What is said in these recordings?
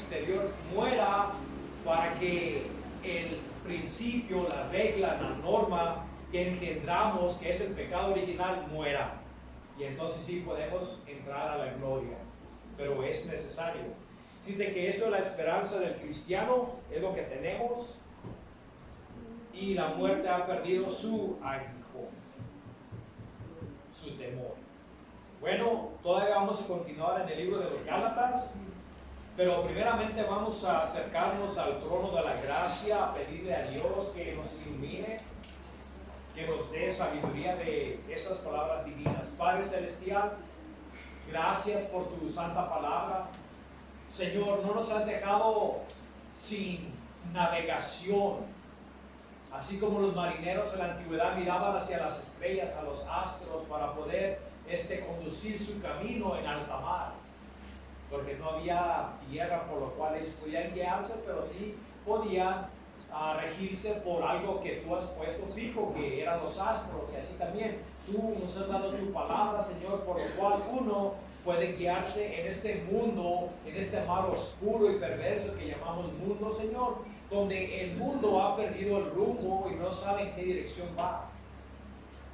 exterior muera para que el principio, la regla, la norma que engendramos, que es el pecado original, muera. Y entonces sí podemos entrar a la gloria, pero es necesario. Dice que eso es la esperanza del cristiano, es lo que tenemos, y la muerte ha perdido su aguijón, su temor. Bueno, todavía vamos a continuar en el libro de los Gálatas, pero primeramente vamos a acercarnos al trono de la gracia, a pedirle a Dios que nos ilumine, que nos dé sabiduría de esas palabras divinas. Padre Celestial, gracias por tu santa palabra. Señor, no nos has dejado sin navegación, así como los marineros en la antigüedad miraban hacia las estrellas, a los astros, para poder conducir su camino en alta mar, porque no había tierra por lo cual ellos podían guiarse, pero sí podían regirse por algo que tú has puesto fijo, que eran los astros. Y así también tú nos has dado tu palabra, Señor, por lo cual uno puede guiarse en este mundo, en este mar oscuro y perverso que llamamos mundo, Señor, donde el mundo ha perdido el rumbo y no sabe en qué dirección va,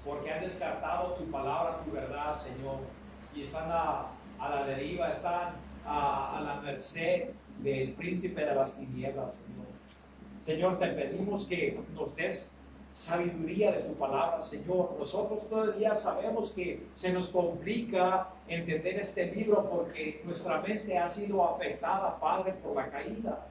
porque han descartado tu palabra, tu verdad, Señor, y están a la deriva, están a la merced del príncipe de las tinieblas, Señor. Señor, te pedimos que nos des sabiduría de tu palabra, Señor. Nosotros todavía sabemos que se nos complica entender este libro porque nuestra mente ha sido afectada, Padre, por la caída.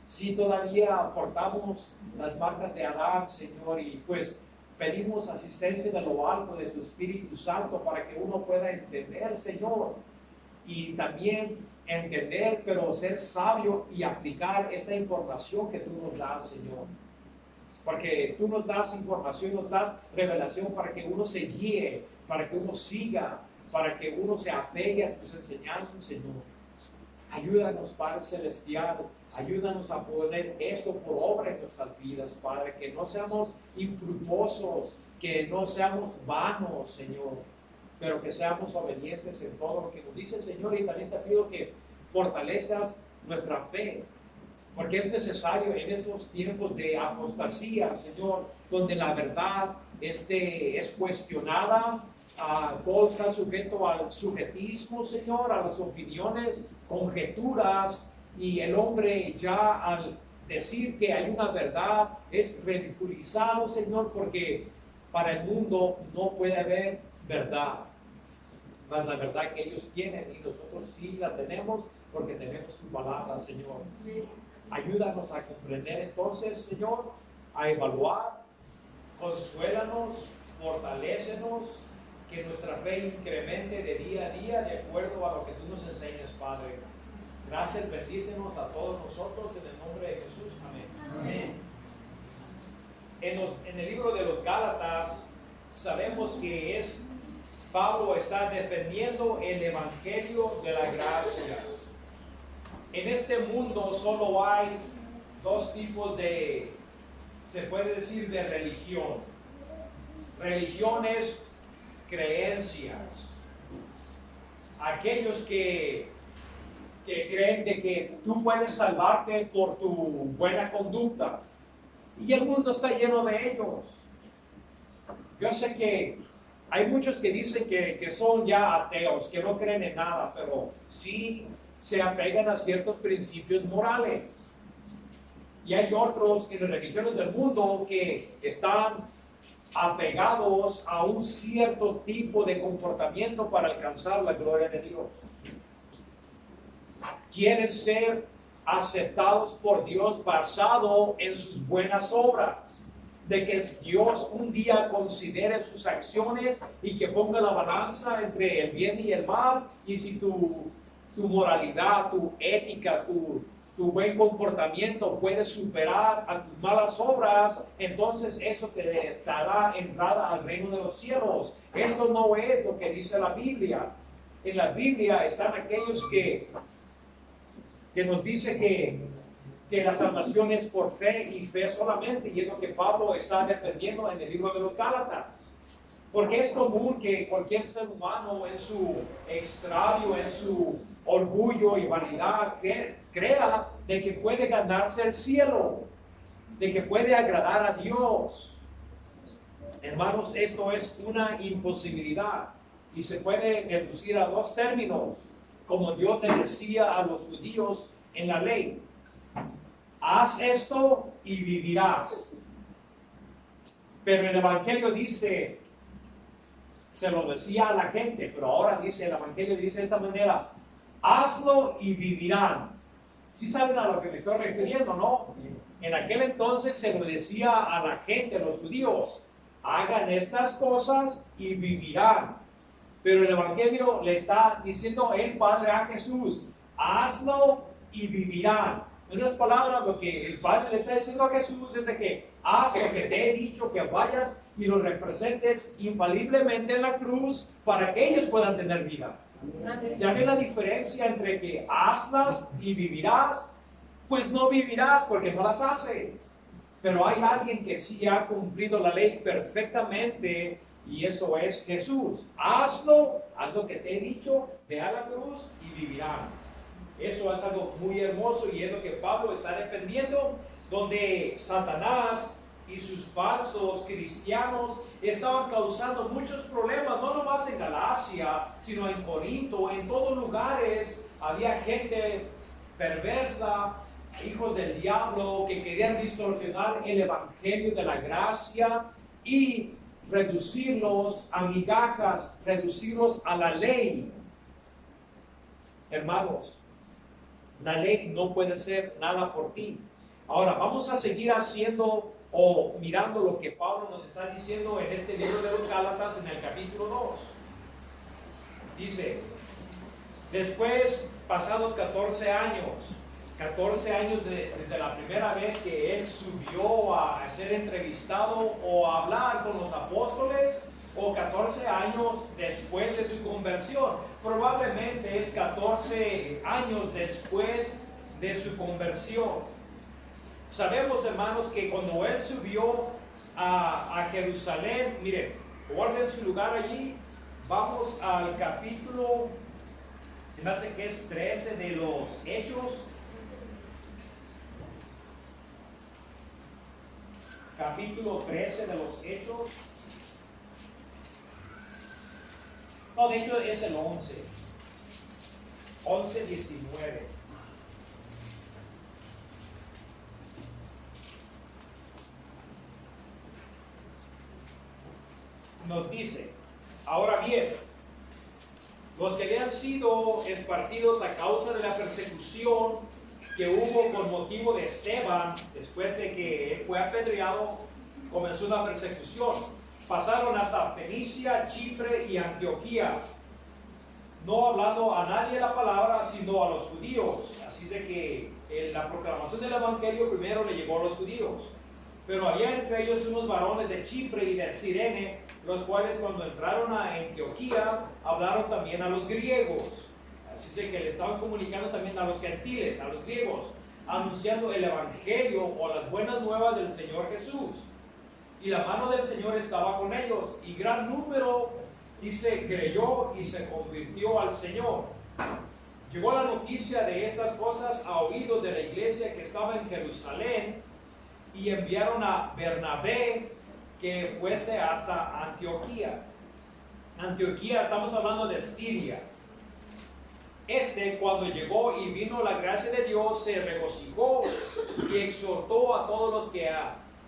Sí, todavía portamos las marcas de Adán, Señor, y pues pedimos asistencia de lo alto de tu Espíritu Santo para que uno pueda entender, Señor, y también entender, pero ser sabio y aplicar esa información que tú nos das, Señor. Porque tú nos das información, nos das revelación para que uno se guíe, para que uno siga, para que uno se apegue a tus enseñanzas, Señor. Ayúdanos, Padre Celestial, ayúdanos a poner esto por obra en nuestras vidas, Padre, que no seamos infructuosos, que no seamos vanos, Señor, pero que seamos obedientes en todo lo que nos dice el Señor. Y también te pido que fortalezcas nuestra fe, porque es necesario en esos tiempos de apostasía, Señor, donde la verdad es cuestionada, todo está sujeto al sujetismo, Señor, a las opiniones, conjeturas, y el hombre ya al decir que hay una verdad es ridiculizado, Señor, porque para el mundo no puede haber verdad, más la verdad que ellos tienen, y nosotros sí la tenemos porque tenemos tu palabra, Señor. Ayúdanos a comprender entonces, Señor, a evaluar, consuélanos, fortalécenos, que nuestra fe incremente de día a día de acuerdo a lo que tú nos enseñas, Padre. Gracias, bendícenos a todos nosotros en el nombre de Jesús. Amén. Amén. En el libro de los Gálatas sabemos que Pablo está defendiendo el evangelio de la gracia. En este mundo solo hay dos tipos se puede decir, de religión. Religión es creencias. Aquellos que creen de que tú puedes salvarte por tu buena conducta. Y el mundo está lleno de ellos. Yo sé que hay muchos que dicen que son ya ateos, que no creen en nada, pero sí se apegan a ciertos principios morales. Y hay otros en las religiones del mundo que están apegados a un cierto tipo de comportamiento para alcanzar la gloria de Dios. Quieren ser aceptados por Dios basado en sus buenas obras, de que Dios un día considere sus acciones y que ponga la balanza entre el bien y el mal, y si tu moralidad, tu ética, tu buen comportamiento puede superar a tus malas obras, entonces eso te dará entrada al reino de los cielos. Esto no es lo que dice la Biblia. En la Biblia están aquellos que nos dice que la salvación es por fe y fe solamente, y es lo que Pablo está defendiendo en el libro de los Gálatas. Porque es común que cualquier ser humano en su extravío, en su orgullo y vanidad, crea de que puede ganarse el cielo, de que puede agradar a Dios. Hermanos, esto es una imposibilidad y se puede reducir a dos términos, como Dios le decía a los judíos en la ley: haz esto y vivirás. Pero el Evangelio dice, se lo decía a la gente, pero ahora dice, el Evangelio dice de esta manera: hazlo y vivirán. ¿Sí saben a lo que me estoy refiriendo, no? En aquel entonces se lo decía a la gente, a los judíos: hagan estas cosas y vivirán. Pero el Evangelio le está diciendo el Padre a Jesús: hazlo y vivirán. En otras palabras, lo que el Padre le está diciendo a Jesús es de que haz lo que te he dicho, que vayas y lo representes infaliblemente en la cruz para que ellos puedan tener vida. Ya ven la diferencia entre que hazlas y vivirás. Pues no vivirás porque no las haces. Pero hay alguien que sí ha cumplido la ley perfectamente, y eso es Jesús. Hazlo, haz lo que te he dicho, ve a la cruz y vivirán. Eso es algo muy hermoso y es lo que Pablo está defendiendo, donde Satanás y sus falsos cristianos estaban causando muchos problemas, no nomás en Galacia, sino en Corinto, en todos lugares. Había gente perversa, hijos del diablo, que querían distorsionar el evangelio de la gracia y reducirlos a migajas, reducirlos a la ley. Hermanos, la ley no puede ser nada por ti. Ahora vamos a seguir haciendo o mirando lo que Pablo nos está diciendo en este libro de los Gálatas en el capítulo 2. Dice: después, pasados 14 años desde la primera vez que él subió a ser entrevistado o a hablar con los apóstoles, o 14 años después de su conversión. Probablemente es 14 años después de su conversión. Sabemos, hermanos, que cuando él subió a Jerusalén, miren, guarden su lugar allí. Vamos al capítulo, se me hace que es 13 de los Hechos. Capítulo 13 de los Hechos. No, de hecho es el 11. 11, 19. Nos dice: ahora bien, los que habían sido esparcidos a causa de la persecución que hubo con motivo de Esteban, después de que él fue apedreado, comenzó una persecución. Pasaron hasta Fenicia, Chipre y Antioquía, no hablando a nadie la palabra, sino a los judíos. Así de que la proclamación del evangelio primero le llegó a los judíos. Pero había entre ellos unos varones de Chipre y de Cirene, los cuales cuando entraron a Antioquía hablaron también a los griegos. Así de que le estaban comunicando también a los gentiles, a los griegos, anunciando el evangelio o las buenas nuevas del Señor Jesús. Y la mano del Señor estaba con ellos, y gran número, dice, creyó y se convirtió al Señor. Llegó la noticia de estas cosas a oídos de la iglesia que estaba en Jerusalén, y enviaron a Bernabé que fuese hasta Antioquía. Antioquía, estamos hablando de Siria. Cuando llegó y vino la gracia de Dios, se regocijó y exhortó a todos los que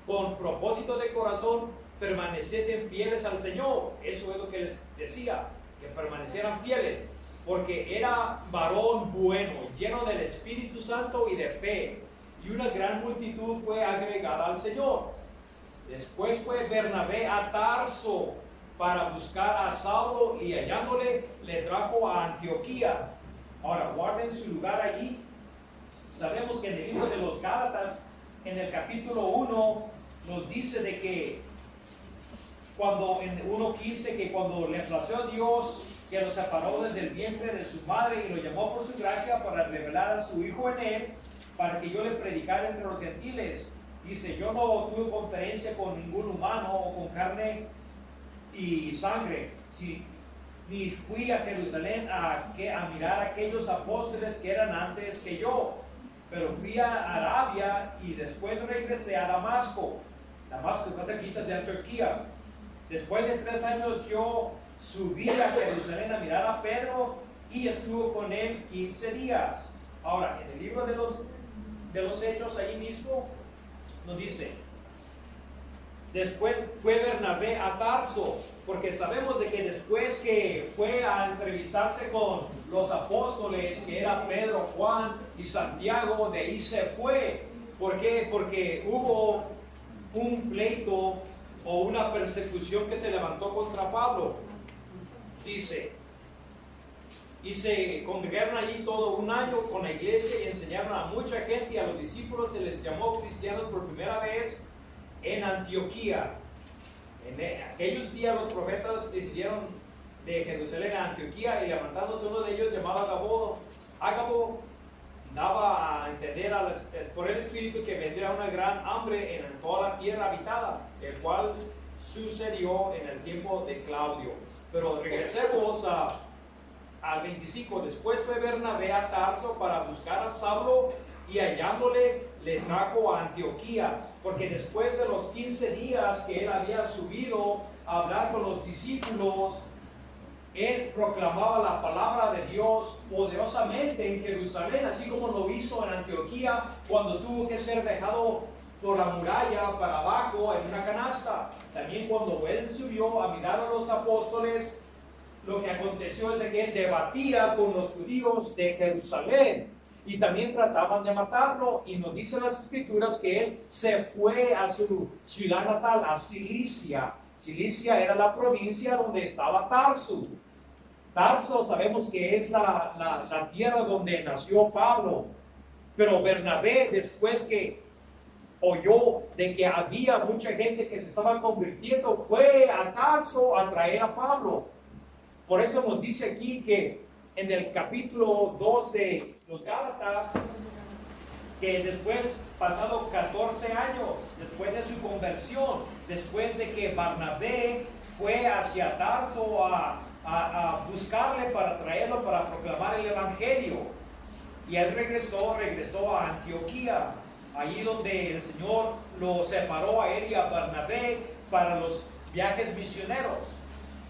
con propósito de corazón permaneciesen fieles al Señor. Eso es lo que les decía, que permanecieran fieles, porque era varón bueno, lleno del Espíritu Santo y de fe, y una gran multitud fue agregada al Señor. Después fue Bernabé a Tarso para buscar a Saulo, y hallándole le trajo a Antioquía. Ahora guarden su lugar allí. Sabemos que en el libro de los Gálatas, en el capítulo 1, nos dice de que cuando en 1:15, que cuando le plació a Dios que lo separó desde el vientre de su madre y lo llamó por su gracia para revelar a su Hijo en él, para que yo le predicara entre los gentiles. Dice: yo no tuve conferencia con ningún humano o con carne y sangre, ni fui a Jerusalén a mirar a aquellos apóstoles que eran antes que yo, pero fui a Arabia y después regresé a Damasco. Damasco está cerquita de Antioquía. Después de 3 años yo subí a Jerusalén a mirar a Pedro y estuve con él 15 días. Ahora, en el libro de los Hechos, ahí mismo, nos dice, después fue Bernabé a Tarso, porque sabemos de que después que fue a entrevistarse con los apóstoles, que era Pedro, Juan y Santiago, de ahí se fue. ¿Por qué? Porque hubo un pleito o una persecución que se levantó contra Pablo. Dice, y se congregaron allí todo un año con la iglesia y enseñaron a mucha gente, y a los discípulos se les llamó cristianos por primera vez en Antioquía. En aquellos días los profetas decidieron de Jerusalén a Antioquía, y levantándose uno de ellos llamado Ágabo, daba a entender por el Espíritu que vendría una gran hambre en toda la tierra habitada, el cual sucedió en el tiempo de Claudio. Pero regresemos al 25. Después fue Bernabé a Tarso para buscar a Saulo, y hallándole le trajo a Antioquía, porque después de los 15 días que él había subido a hablar con los discípulos, él proclamaba la palabra de Dios poderosamente en Jerusalén, así como lo hizo en Antioquía cuando tuvo que ser dejado por la muralla para abajo en una canasta. También cuando él subió a mirar a los apóstoles, lo que aconteció es de que él debatía con los judíos de Jerusalén, y también trataban de matarlo, y nos dicen las escrituras que él se fue a su ciudad natal, a Cilicia. Cilicia era la provincia donde estaba Tarso. Tarso sabemos que es la tierra donde nació Pablo, pero Bernabé, después que oyó de que había mucha gente que se estaba convirtiendo, fue a Tarso a traer a Pablo. Por eso nos dice aquí que en el capítulo 2 de los Gálatas, que después, pasado 14 años, después de su conversión, después de que Bernabé fue hacia Tarso a buscarle para traerlo, para proclamar el Evangelio, y él regresó a Antioquía, allí donde el Señor lo separó a él y a Bernabé para los viajes misioneros.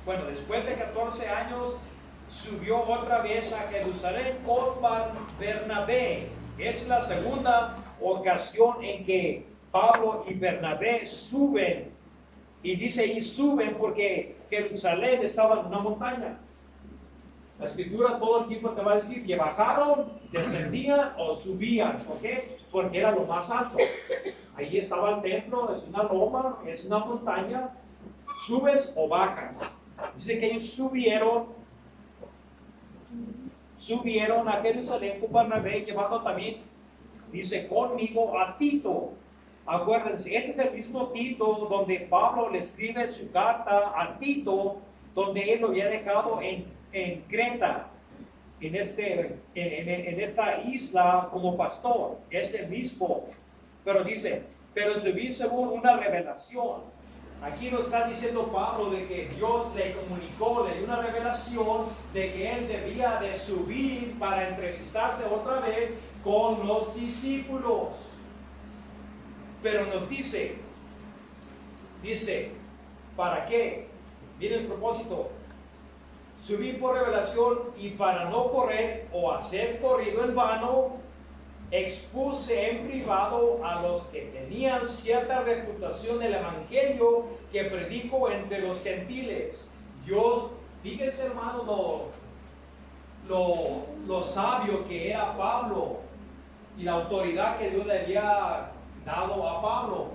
Bueno, después de 14 años, subió otra vez a Jerusalén con Bernabé. Es la segunda ocasión en que Pablo y Bernabé suben, y dice y suben porque Jerusalén estaba en una montaña. La escritura todo el tiempo te va a decir que bajaron, descendían o subían, ¿ok? Porque era lo más alto. Ahí estaba el templo, es una loma, es una montaña, subes o bajas. Dice que ellos subieron a Jerusalén con Bernabé, llevando también, dice, conmigo a Tito. Acuérdense, este es el mismo Tito donde Pablo le escribe su carta a Tito, donde él lo había dejado en Creta, en esta isla como pastor. Es el mismo, pero dice, pero subí según una revelación. Aquí nos está diciendo Pablo de que Dios le comunicó, le dio una revelación de que él debía de subir para entrevistarse otra vez con los discípulos. Pero nos dice, ¿para qué? Viene el propósito. Subí por revelación, y para no correr o hacer corrido en vano, expuse en privado a los que tenían cierta reputación del evangelio que predico entre los gentiles. Dios, fíjense hermano, lo sabio que era Pablo y la autoridad que Dios le había dado a Pablo.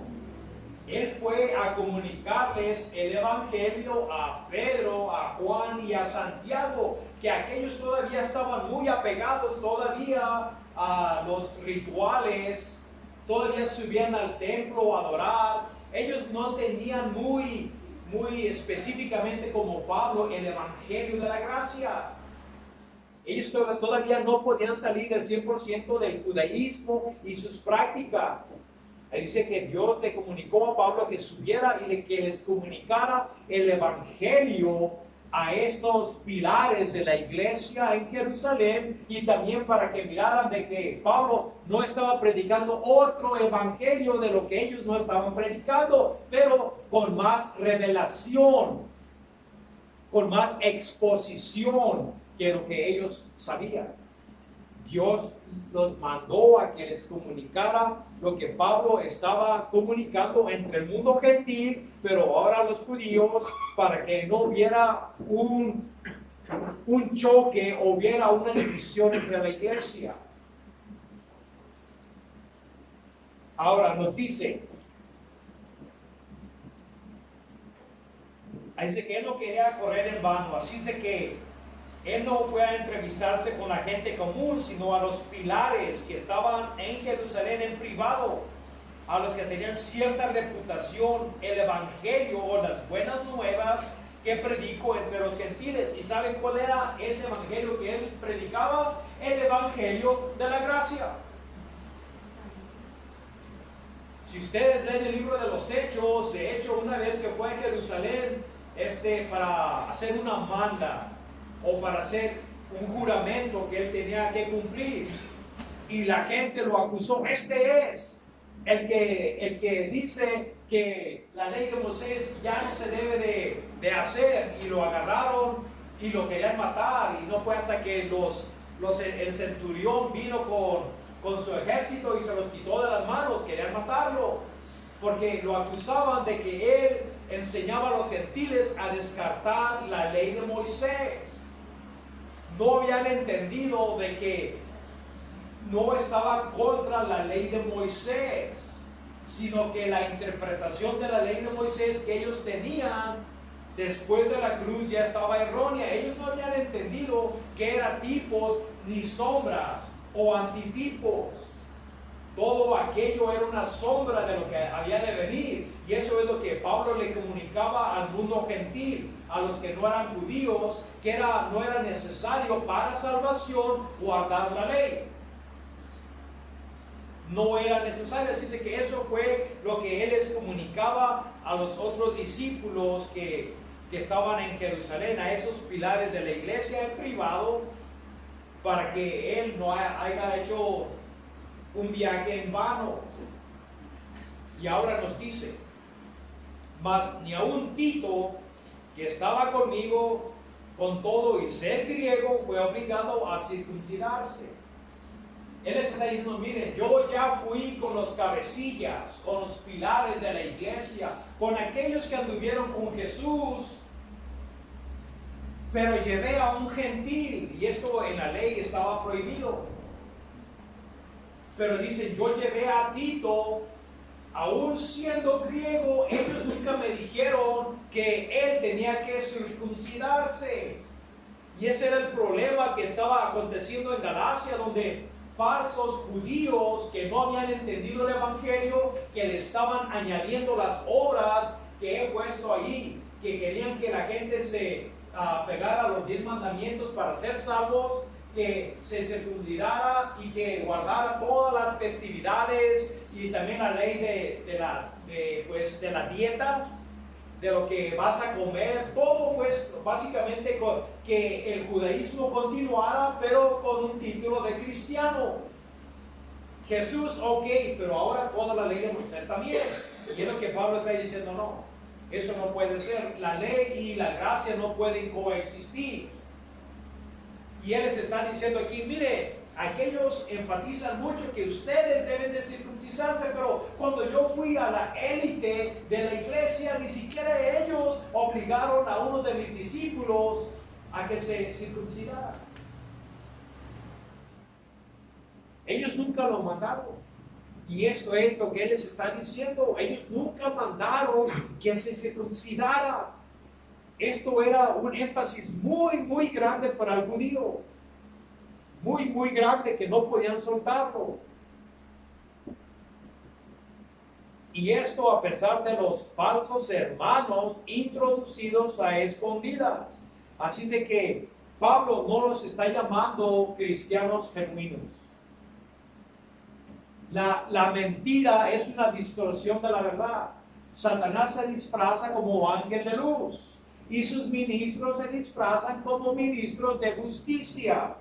Él fue a comunicarles el evangelio a Pedro, a Juan y a Santiago, que aquellos todavía estaban muy apegados todavía a los rituales, todavía subían al templo a adorar. Ellos no tenían muy específicamente como Pablo el evangelio de la gracia. Ellos todavía no podían salir del 100% del judaísmo y sus prácticas. Ahí dice que Dios le comunicó a Pablo que subiera y que les comunicara el evangelio a estos pilares de la iglesia en Jerusalén, y también para que miraran de que Pablo no estaba predicando otro evangelio de lo que ellos no estaban predicando, pero con más revelación, con más exposición que lo que ellos sabían. Dios los mandó a que les comunicara lo que Pablo estaba comunicando entre el mundo gentil, pero ahora los judíos, para que no hubiera un choque o hubiera una división entre la iglesia. Ahora nos dice, dice que él no quería correr en vano, así de que él no fue a entrevistarse con la gente común, sino a los pilares que estaban en Jerusalén en privado, a los que tenían cierta reputación, el evangelio o las buenas nuevas que predicó entre los gentiles. ¿Y saben cuál era ese evangelio que él predicaba? El evangelio de la gracia. Si ustedes leen el libro de los Hechos, de hecho, una vez que fue a Jerusalén para hacer una manda o para hacer un juramento que él tenía que cumplir, y la gente lo acusó, este es el que dice que la ley de Moisés ya no se debe de hacer, y lo agarraron y lo querían matar, y no fue hasta que el centurión vino con su ejército y se los quitó de las manos, querían matarlo, porque lo acusaban de que él enseñaba a los gentiles a descartar la ley de Moisés. No habían entendido de que no estaba contra la ley de Moisés, sino que la interpretación de la ley de Moisés que ellos tenían después de la cruz ya estaba errónea. Ellos no habían entendido que eran tipos ni sombras o antitipos. Todo aquello era una sombra de lo que había de venir, y eso es lo que Pablo le comunicaba al mundo gentil, a los que no eran judíos, que no era necesario para salvación guardar la ley. No era necesario, así que eso fue lo que él les comunicaba a los otros discípulos que estaban en Jerusalén, a esos pilares de la iglesia en privado, para que él no haya hecho un viaje en vano. Y ahora nos dice, mas ni aun Tito, que estaba conmigo con todo y ser griego, fue obligado a circuncidarse. Él está diciendo, miren, yo ya fui con los cabecillas, con los pilares de la iglesia, con aquellos que anduvieron con Jesús, pero llevé a un gentil, y esto en la ley estaba prohibido. Pero dicen, yo llevé a Tito, aún siendo griego, ellos nunca me dijeron que él tenía que circuncidarse. Y ese era el problema que estaba aconteciendo en Galacia, donde falsos judíos que no habían entendido el evangelio, que le estaban añadiendo las obras que he puesto ahí, que querían que la gente se pegara a los 10 mandamientos para ser salvos, que se circuncidara y que guardara todas las festividades, y también la ley de la dieta, de lo que vas a comer, todo pues básicamente que el judaísmo continuara, pero con un título de cristiano. Jesús, ok, pero ahora toda la ley de Moisés también. Y es lo que Pablo está diciendo, no, eso no puede ser. La ley y la gracia no pueden coexistir. Y él les está diciendo aquí, mire, aquellos enfatizan mucho que ustedes deben de circuncidarse, pero cuando yo fui a la élite de la iglesia, ni siquiera ellos obligaron a uno de mis discípulos a que se circuncidara. Ellos nunca lo mandaron. Y esto es lo que él les está diciendo. Ellos nunca mandaron que se circuncidara. Esto era un énfasis muy, muy grande para el judío. Muy, muy grande, que no podían soltarlo. Y esto a pesar de los falsos hermanos introducidos a escondidas. Así de que Pablo no los está llamando cristianos genuinos. La mentira es una distorsión de la verdad. Satanás se disfraza como ángel de luz y sus ministros se disfrazan como ministros de justicia.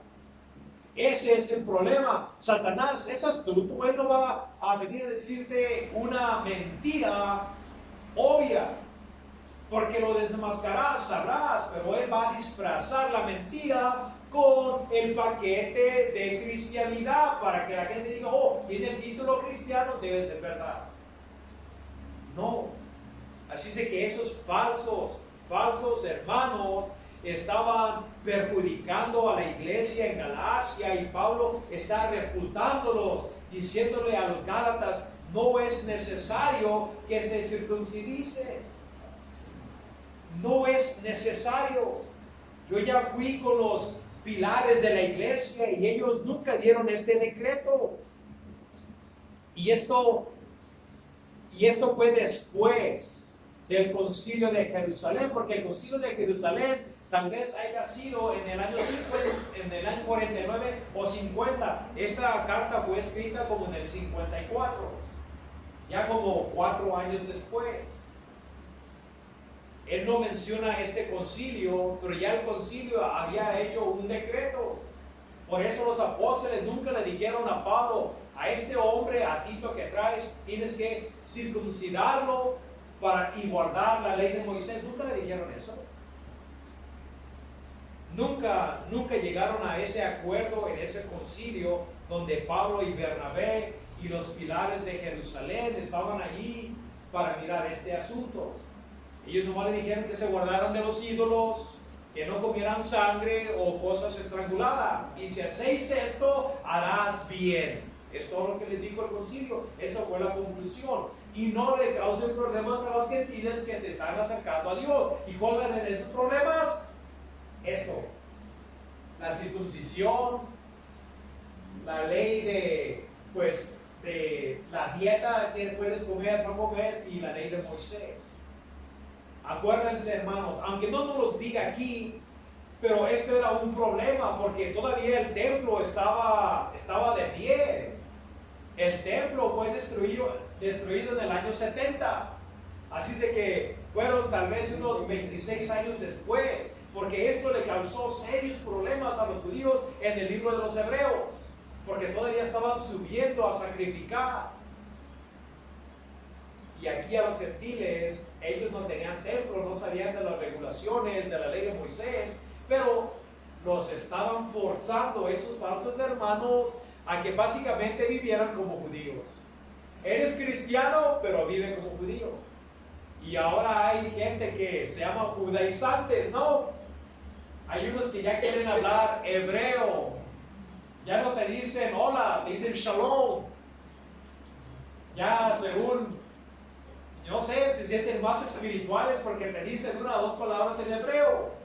Ese es el problema. Satanás es astuto. Él no va a venir a decirte una mentira obvia, porque lo desmascarás, sabrás, pero él va a disfrazar la mentira con el paquete de cristianidad para que la gente diga, oh, tiene el título cristiano, debe ser verdad. No. Así es que esos falsos hermanos estaban perjudicando a la iglesia en Galacia, y Pablo está refutándolos, diciéndole a los Gálatas, no es necesario que se circuncide. No es necesario. Yo ya fui con los pilares de la iglesia y ellos nunca dieron este decreto. Y esto fue después del concilio de Jerusalén, porque el concilio de Jerusalén tal vez haya sido en el año 49 o 50. Esta carta fue escrita como en el 54, ya como 4 años después. Él no menciona este concilio, pero ya el concilio había hecho un decreto. Por eso los apóstoles nunca le dijeron a Pablo, a este hombre, a Tito que traes, tienes que circuncidarlo y guardar la ley de Moisés. Nunca le dijeron eso. Nunca llegaron a ese acuerdo en ese concilio donde Pablo y Bernabé y los pilares de Jerusalén estaban allí para mirar este asunto. Ellos nomás le dijeron que se guardaran de los ídolos, que no comieran sangre o cosas estranguladas. Y si hacéis esto, harás bien. Es todo lo que les dijo el concilio. Esa fue la conclusión. Y no le causen problemas a los gentiles que se están acercando a Dios. ¿Y cuáles eran esos problemas? Esto: la circuncisión, la ley de la dieta que puedes comer, no comer, y la ley de Moisés. Acuérdense, hermanos, aunque no nos los diga aquí, pero esto era un problema porque todavía el templo estaba de pie. El templo fue destruido en el año 70. Así de que fueron tal vez unos 26 años después, porque esto le causó serios problemas a los judíos en el libro de los Hebreos, porque todavía estaban subiendo a sacrificar. Y aquí a los gentiles, ellos no tenían templo, no sabían de las regulaciones de la ley de Moisés, pero los estaban forzando esos falsos hermanos a que básicamente vivieran como judíos. Eres cristiano, pero vive como judío. Y ahora hay gente que se llama judaizantes, ¿no? Hay unos que ya quieren hablar hebreo. Ya no te dicen hola, te dicen shalom. Ya según, no sé, se sienten más espirituales porque te dicen 1 o 2 palabras en hebreo.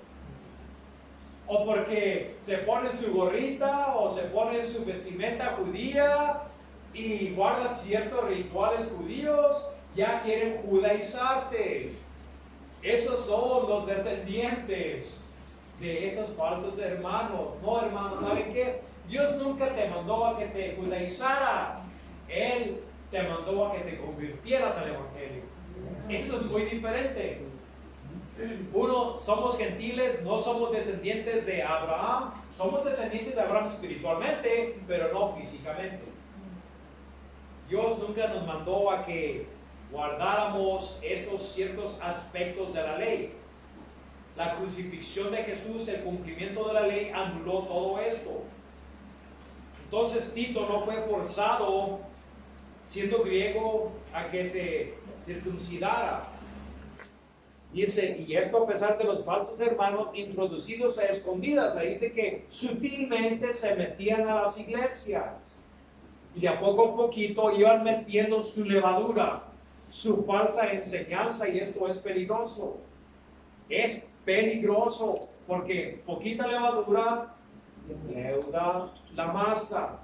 O porque se ponen su gorrita o se ponen su vestimenta judía y guardan ciertos rituales judíos, ya quieren judaizarte. Esos son los descendientes de esos falsos hermanos. No, hermanos, ¿saben qué? Dios nunca te mandó a que te judaizaras. Él te mandó a que te convirtieras al evangelio. Eso es muy diferente. Uno, somos gentiles, no somos descendientes de Abraham. Somos descendientes de Abraham espiritualmente, pero no físicamente. Dios nunca nos mandó a que guardáramos estos ciertos aspectos de la ley. La crucifixión de Jesús, el cumplimiento de la ley, anuló todo esto. Entonces Tito no fue forzado, siendo griego, a que se circuncidara. Dice, y esto a pesar de los falsos hermanos introducidos a escondidas. Ahí dice que sutilmente se metían a las iglesias y de a poco a poquito iban metiendo su levadura, su falsa enseñanza, y esto es peligroso. Es peligroso porque poquita levadura leuda la masa.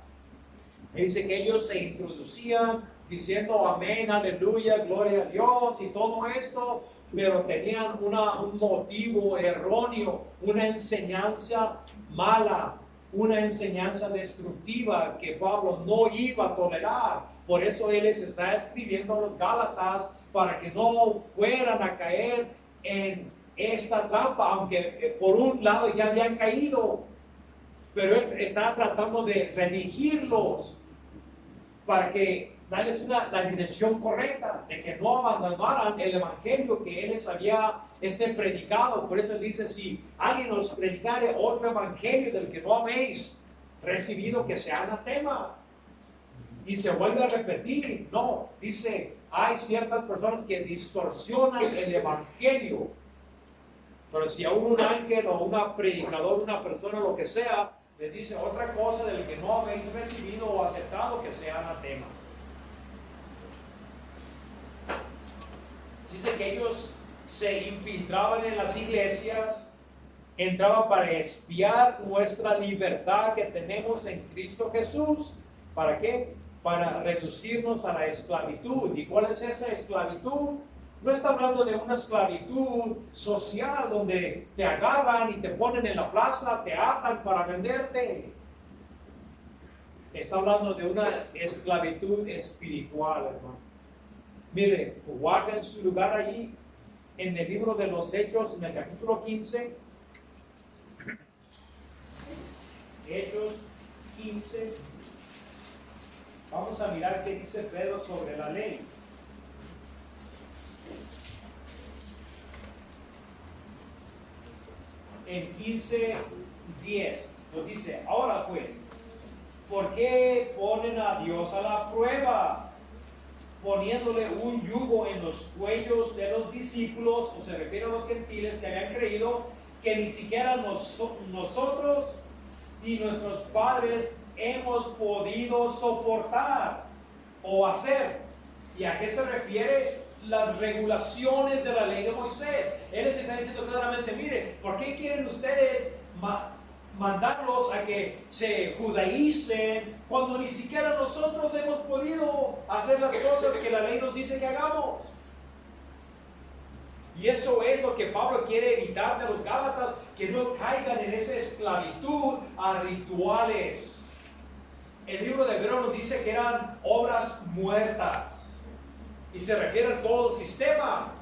Y dice que ellos se introducían diciendo amén, aleluya, gloria a Dios y todo esto, pero tenían un motivo erróneo, una enseñanza mala. una enseñanza destructiva que Pablo no iba a tolerar. Por eso él les está escribiendo a los Gálatas para que no fueran a caer en esta trampa, aunque por un lado ya habían caído, pero él está tratando de redirigirlos para que darles la dirección correcta, de que no abandonaran el evangelio que él les había predicado. Por eso él dice: si alguien os predicare otro evangelio del que no habéis recibido, que sea anatema. Y se vuelve a repetir, no, dice, hay ciertas personas que distorsionan el evangelio. Pero si aún un ángel o un predicador, una persona, lo que sea, les dice otra cosa del que no habéis recibido o aceptado, que sea anatema. Dice que ellos se infiltraban en las iglesias, entraban para espiar nuestra libertad que tenemos en Cristo Jesús. ¿Para qué? Para reducirnos a la esclavitud. ¿Y cuál es esa esclavitud? No está hablando de una esclavitud social donde te agarran y te ponen en la plaza, te atan para venderte. Está hablando de una esclavitud espiritual, hermano. Mire, guarden su lugar allí en el libro de los Hechos, en el capítulo 15. Hechos 15. Vamos a mirar qué dice Pedro sobre la ley. En 15:10 nos dice: ahora pues, ¿por qué ponen a Dios a la prueba, poniéndole un yugo en los cuellos de los discípulos? O se refiere a los gentiles que habían creído, que ni siquiera nosotros ni nuestros padres hemos podido soportar o hacer. ¿Y a qué se refiere? Las regulaciones de la ley de Moisés. Él les está diciendo claramente: mire, ¿por qué quieren ustedes mandarlos a que se judaicen cuando ni siquiera nosotros hemos podido hacer las cosas que la ley nos dice que hagamos? Y eso es lo que Pablo quiere evitar de los Gálatas, que no caigan en esa esclavitud a rituales. El libro de Hebreos nos dice que eran obras muertas. Y se refiere a todo el sistema,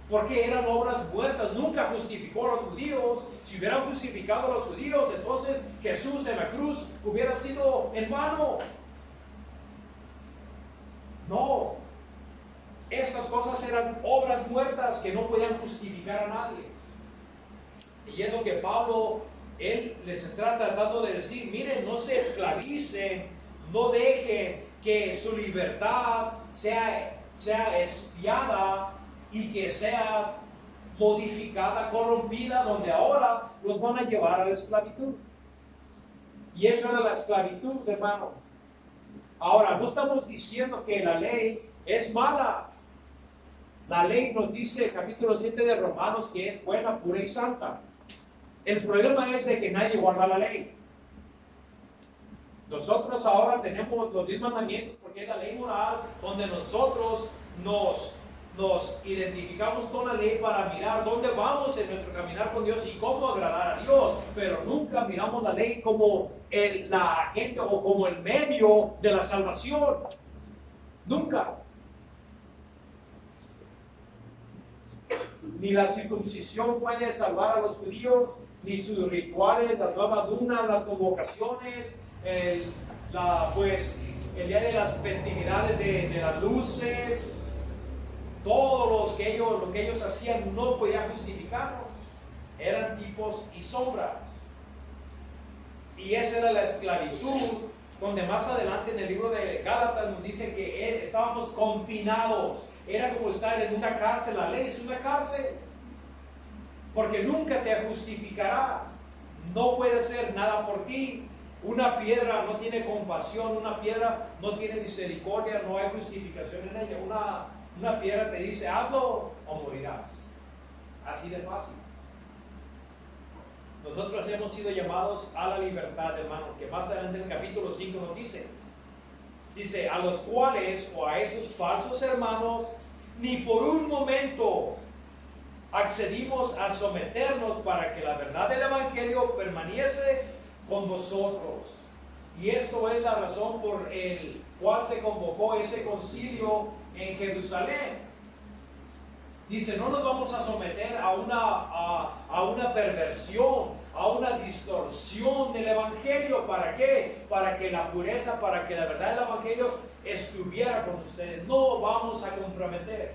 porque eran obras muertas. Nunca justificó a los judíos. Si hubieran justificado a los judíos, entonces Jesús en la cruz hubiera sido en vano. No, estas cosas eran obras muertas que no podían justificar a nadie. Y es lo que Pablo, él les está tratando de decir: miren, no se esclavicen, no dejen que su libertad sea espiada y que sea modificada, corrompida, donde ahora los van a llevar a la esclavitud. Y eso era la esclavitud, hermano. Ahora, no estamos diciendo que la ley es mala. La ley nos dice, capítulo 7 de Romanos, que es buena, pura y santa. El problema es de que nadie guarda la ley. Nosotros ahora tenemos los 10 mandamientos porque es la ley moral, donde nosotros nos identificamos con la ley para mirar dónde vamos en nuestro caminar con Dios y cómo agradar a Dios, pero nunca miramos la ley como la agente o como el medio de la salvación. Nunca. Ni la circuncisión puede salvar a los judíos, ni sus rituales, las nuevas dunas, las convocaciones, el día de las festividades de las luces. Todo lo que ellos hacían no podía justificarlos. Eran tipos y sombras. Y esa era la esclavitud, donde más adelante en el libro de Gálatas nos dice que estábamos confinados. Era como estar en una cárcel. La ley es una cárcel, porque nunca te justificará. No puede hacer nada por ti. Una piedra no tiene compasión, una piedra no tiene misericordia, no hay justificación en ella. Una piedra te dice: hazlo o morirás. Así de fácil. Nosotros hemos sido llamados a la libertad, hermano, que más adelante en el capítulo 5 nos dice: a los cuales, o a esos falsos hermanos, ni por un momento accedimos a someternos, para que la verdad del evangelio permaneciese con vosotros. Y esto es la razón por el cual se convocó ese concilio en Jerusalén. Dice, no nos vamos a someter a una perversión, a una distorsión del Evangelio. ¿Para qué? Para que la pureza, para que la verdad del Evangelio estuviera con ustedes. No vamos a comprometer.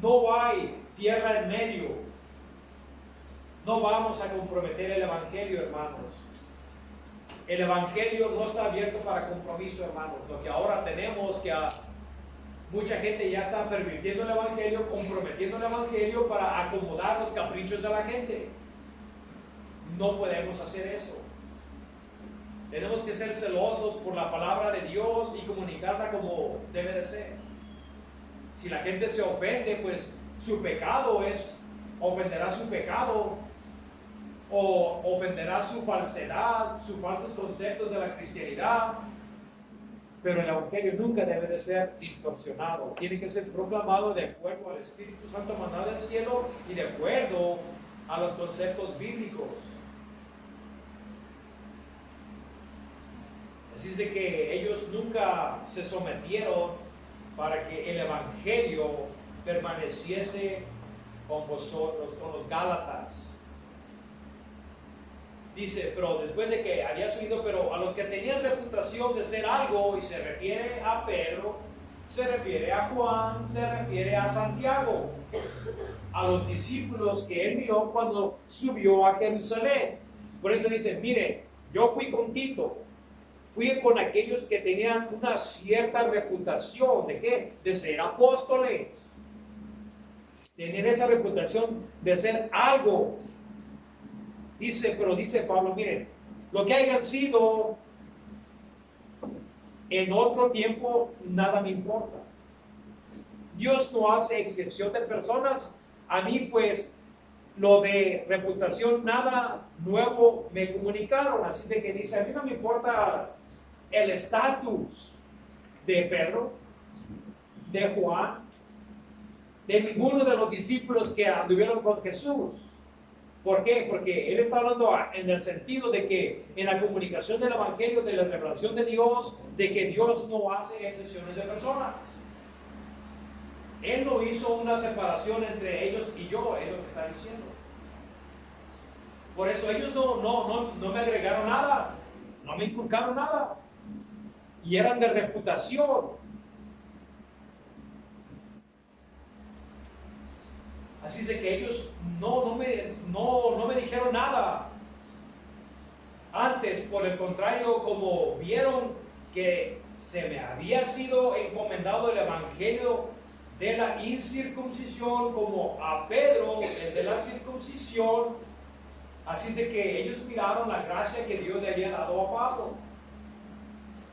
No hay tierra en medio. No vamos a comprometer el Evangelio, hermanos. El Evangelio no está abierto para compromiso, hermanos. Lo que ahora tenemos que mucha gente ya está pervirtiendo el Evangelio, comprometiendo el Evangelio para acomodar los caprichos de la gente. No podemos hacer eso. Tenemos que ser celosos por la palabra de Dios y comunicarla como debe de ser. Si la gente se ofende, pues su pecado ofenderá su pecado, o ofenderá su falsedad, sus falsos conceptos de la cristianidad. Pero el Evangelio nunca debe de ser distorsionado. Tiene que ser proclamado de acuerdo al Espíritu Santo mandado del cielo y de acuerdo a los conceptos bíblicos. Así es de que ellos nunca se sometieron para que el Evangelio permaneciese con vosotros, con los Gálatas. Dice, pero después de que había subido, pero a los que tenían reputación de ser algo, y se refiere a Pedro, se refiere a Juan, se refiere a Santiago, a los discípulos que él miró cuando subió a Jerusalén. Por eso dice, mire, yo fui con Tito, fui con aquellos que tenían una cierta reputación, ¿de qué? De ser apóstoles, tener esa reputación de ser algo. Dice, pero dice Pablo, miren, lo que hayan sido en otro tiempo, nada me importa. Dios no hace excepción de personas. A mí, pues, lo de reputación, nada nuevo me comunicaron. Así de que dice, a mí no me importa el estatus de Pedro, de Juan, de ninguno de los discípulos que anduvieron con Jesús. ¿Por qué? Porque él está hablando en el sentido de que en la comunicación del Evangelio, de la revelación de Dios, de que Dios no hace excepciones de personas. Él no hizo una separación entre ellos y yo, es lo que está diciendo. Por eso ellos no me agregaron nada, no me inculcaron nada. Y eran de reputación. Así es de que ellos no me dijeron nada. Antes, por el contrario, como vieron que se me había sido encomendado el Evangelio de la incircuncisión, como a Pedro, el de la circuncisión, así es de que ellos miraron la gracia que Dios le había dado a Pablo.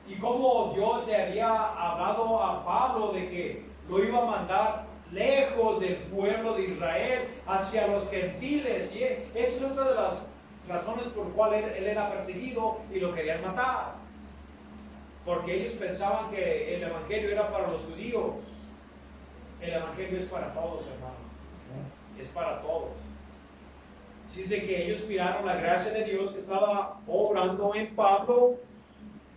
Y como Dios le había hablado a Pablo de que lo iba a mandar lejos del pueblo de Israel, hacia los gentiles. Y esa es otra de las razones por las cuales él era perseguido y lo querían matar. Porque ellos pensaban que el Evangelio era para los judíos. El Evangelio es para todos, hermanos. Es para todos. Así es de que ellos miraron la gracia de Dios que estaba obrando en Pablo.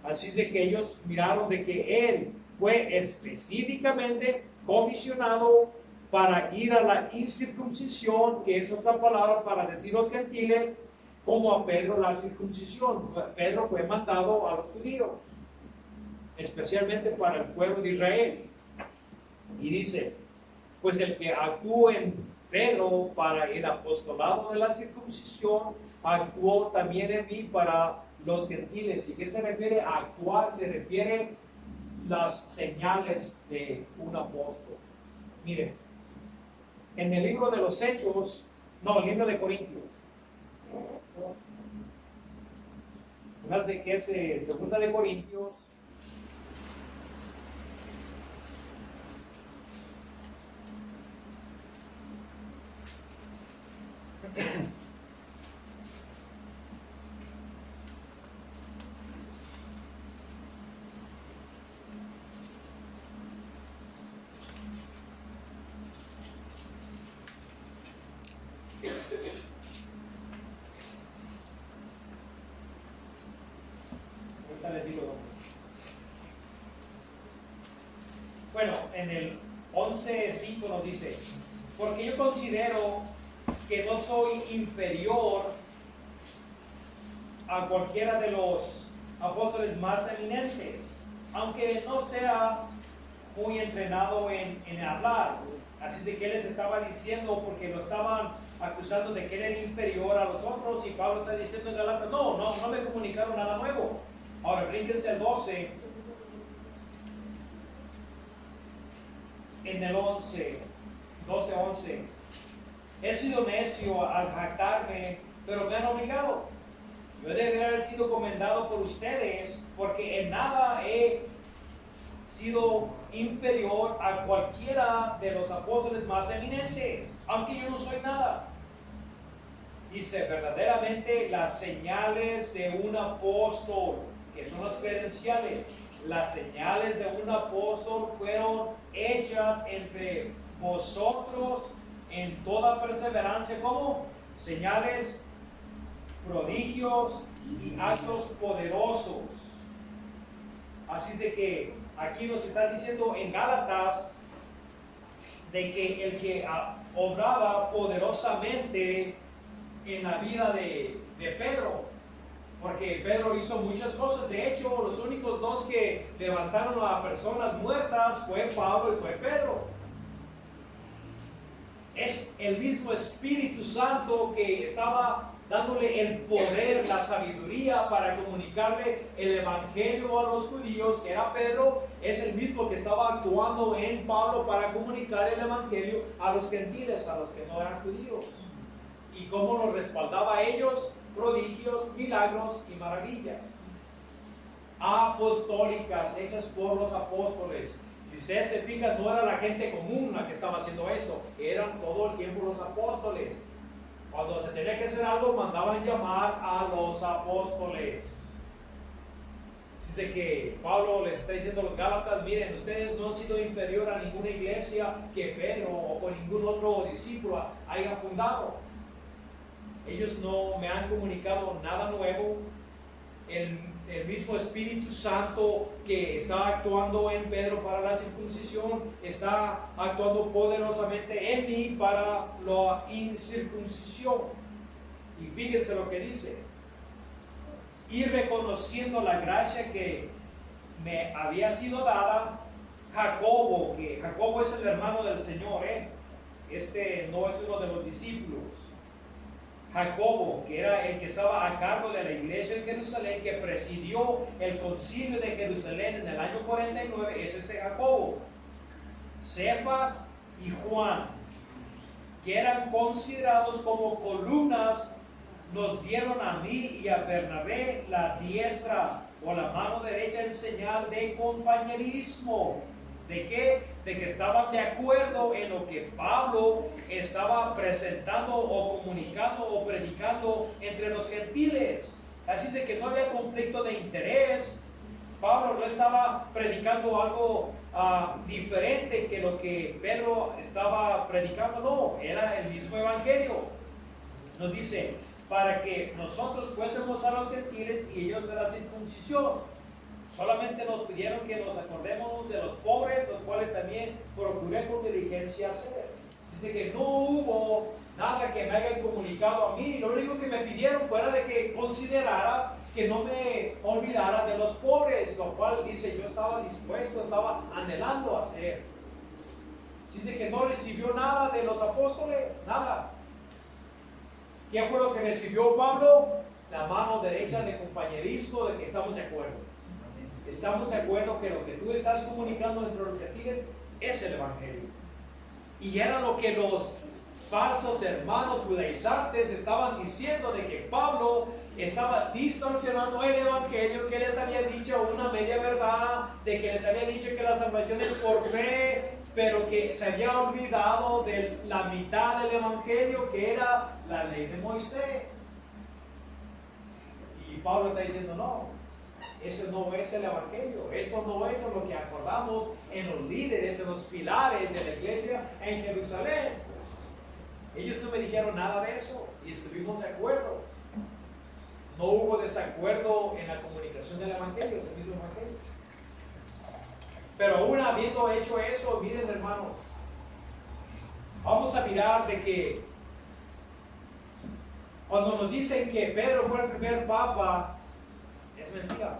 Así es de que ellos miraron de que él fue específicamente comisionado para ir a la incircuncisión, que es otra palabra para decir los gentiles, como a Pedro la circuncisión. Pedro fue mandado a los judíos, especialmente para el pueblo de Israel. Y dice, pues el que actuó en Pedro para el apostolado de la circuncisión, actuó también en mí para los gentiles. ¿Y qué se refiere a actuar? Se refiere las señales de un apóstol. Miren, en el libro de los Hechos, el libro de Corintios, fíjense que es segunda de Corintios, Bueno, en el 11:5 nos dice, porque yo considero que no soy inferior a cualquiera de los apóstoles más eminentes, aunque no sea muy entrenado en hablar. Así de que él les estaba diciendo, porque lo estaban acusando de que era inferior a los otros, y Pablo está diciendo en Gálatas, no me comunicaron nada nuevo. Ahora, brínquense al 12, en el 11, he sido necio al jactarme, pero me han obligado. Yo debería haber sido comendado por ustedes, porque en nada he sido inferior a cualquiera de los apóstoles más eminentes, aunque yo no soy nada. Dice, verdaderamente las señales de un apóstol, que son las credenciales, las señales de un apóstol fueron hechas entre vosotros en toda perseverancia, como señales, prodigios y actos poderosos. Así de que aquí nos está diciendo en Gálatas de que el que obraba poderosamente en la vida de Pedro, porque Pedro hizo muchas cosas. De hecho, los únicos dos que levantaron a personas muertas fue Pablo y fue Pedro. Es el mismo Espíritu Santo que estaba dándole el poder, la sabiduría para comunicarle el evangelio a los judíos, que era Pedro. Es el mismo que estaba actuando en Pablo para comunicar el evangelio a los gentiles, a los que no eran judíos. Y cómo los respaldaba a ellos: prodigios, milagros y maravillas apostólicas hechas por los apóstoles. Si ustedes se fijan, no era la gente común la que estaba haciendo esto, eran todo el tiempo los apóstoles. Cuando se tenía que hacer algo, mandaban llamar a los apóstoles. Dice que Pablo les está diciendo a los Gálatas: miren, ustedes no han sido inferior a ninguna iglesia que Pedro o ningún otro discípulo haya fundado. Ellos no me han comunicado nada nuevo. El mismo Espíritu Santo que está actuando en Pedro para la circuncisión está actuando poderosamente en mí para la incircuncisión. Y fíjense lo que dice: y reconociendo la gracia que me había sido dada, Jacobo, que Jacobo es el hermano del Señor, este no es uno de los discípulos. Jacobo, que era el que estaba a cargo de la iglesia en Jerusalén, que presidió el concilio de Jerusalén en el año 49, es este Jacobo. Cefas y Juan, que eran considerados como columnas, nos dieron a mí y a Bernabé la diestra o la mano derecha en señal de compañerismo. ¿De qué? De que estaban de acuerdo en lo que Pablo estaba presentando o comunicando o predicando entre los gentiles. Así de que no había conflicto de interés. Pablo no estaba predicando algo diferente que lo que Pedro estaba predicando. No, era el mismo evangelio. Nos dice: para que nosotros fuésemos a los gentiles y ellos a la circuncisión. Solamente nos pidieron que nos acordemos de los pobres, los cuales también procuré con diligencia hacer. Dice que no hubo nada que me hayan comunicado a mí. Lo único que me pidieron fuera de que considerara que no me olvidara de los pobres, lo cual dice yo estaba dispuesto, estaba anhelando hacer. Dice que no recibió nada de los apóstoles, nada. ¿Qué fue lo que recibió Pablo? La mano derecha de compañerismo, de que estamos de acuerdo. Estamos de acuerdo que lo que tú estás comunicando entre los gentiles es el evangelio. Y era lo que los falsos hermanos judaizantes estaban diciendo, de que Pablo estaba distorsionando el evangelio, que les había dicho una media verdad, de que les había dicho que la salvación es por fe, pero que se había olvidado de la mitad del evangelio, que era la ley de Moisés. Y Pablo está diciendo: no, eso no es el evangelio, eso no es lo que acordamos en los líderes, en los pilares de la iglesia en Jerusalén. Ellos no me dijeron nada de eso y estuvimos de acuerdo. no hubo desacuerdo en la comunicación del Evangelio, es el mismo Evangelio. Pero aún habiendo hecho eso, miren hermanos, vamos a mirar de que cuando nos dicen que Pedro fue el primer papa, es mentira.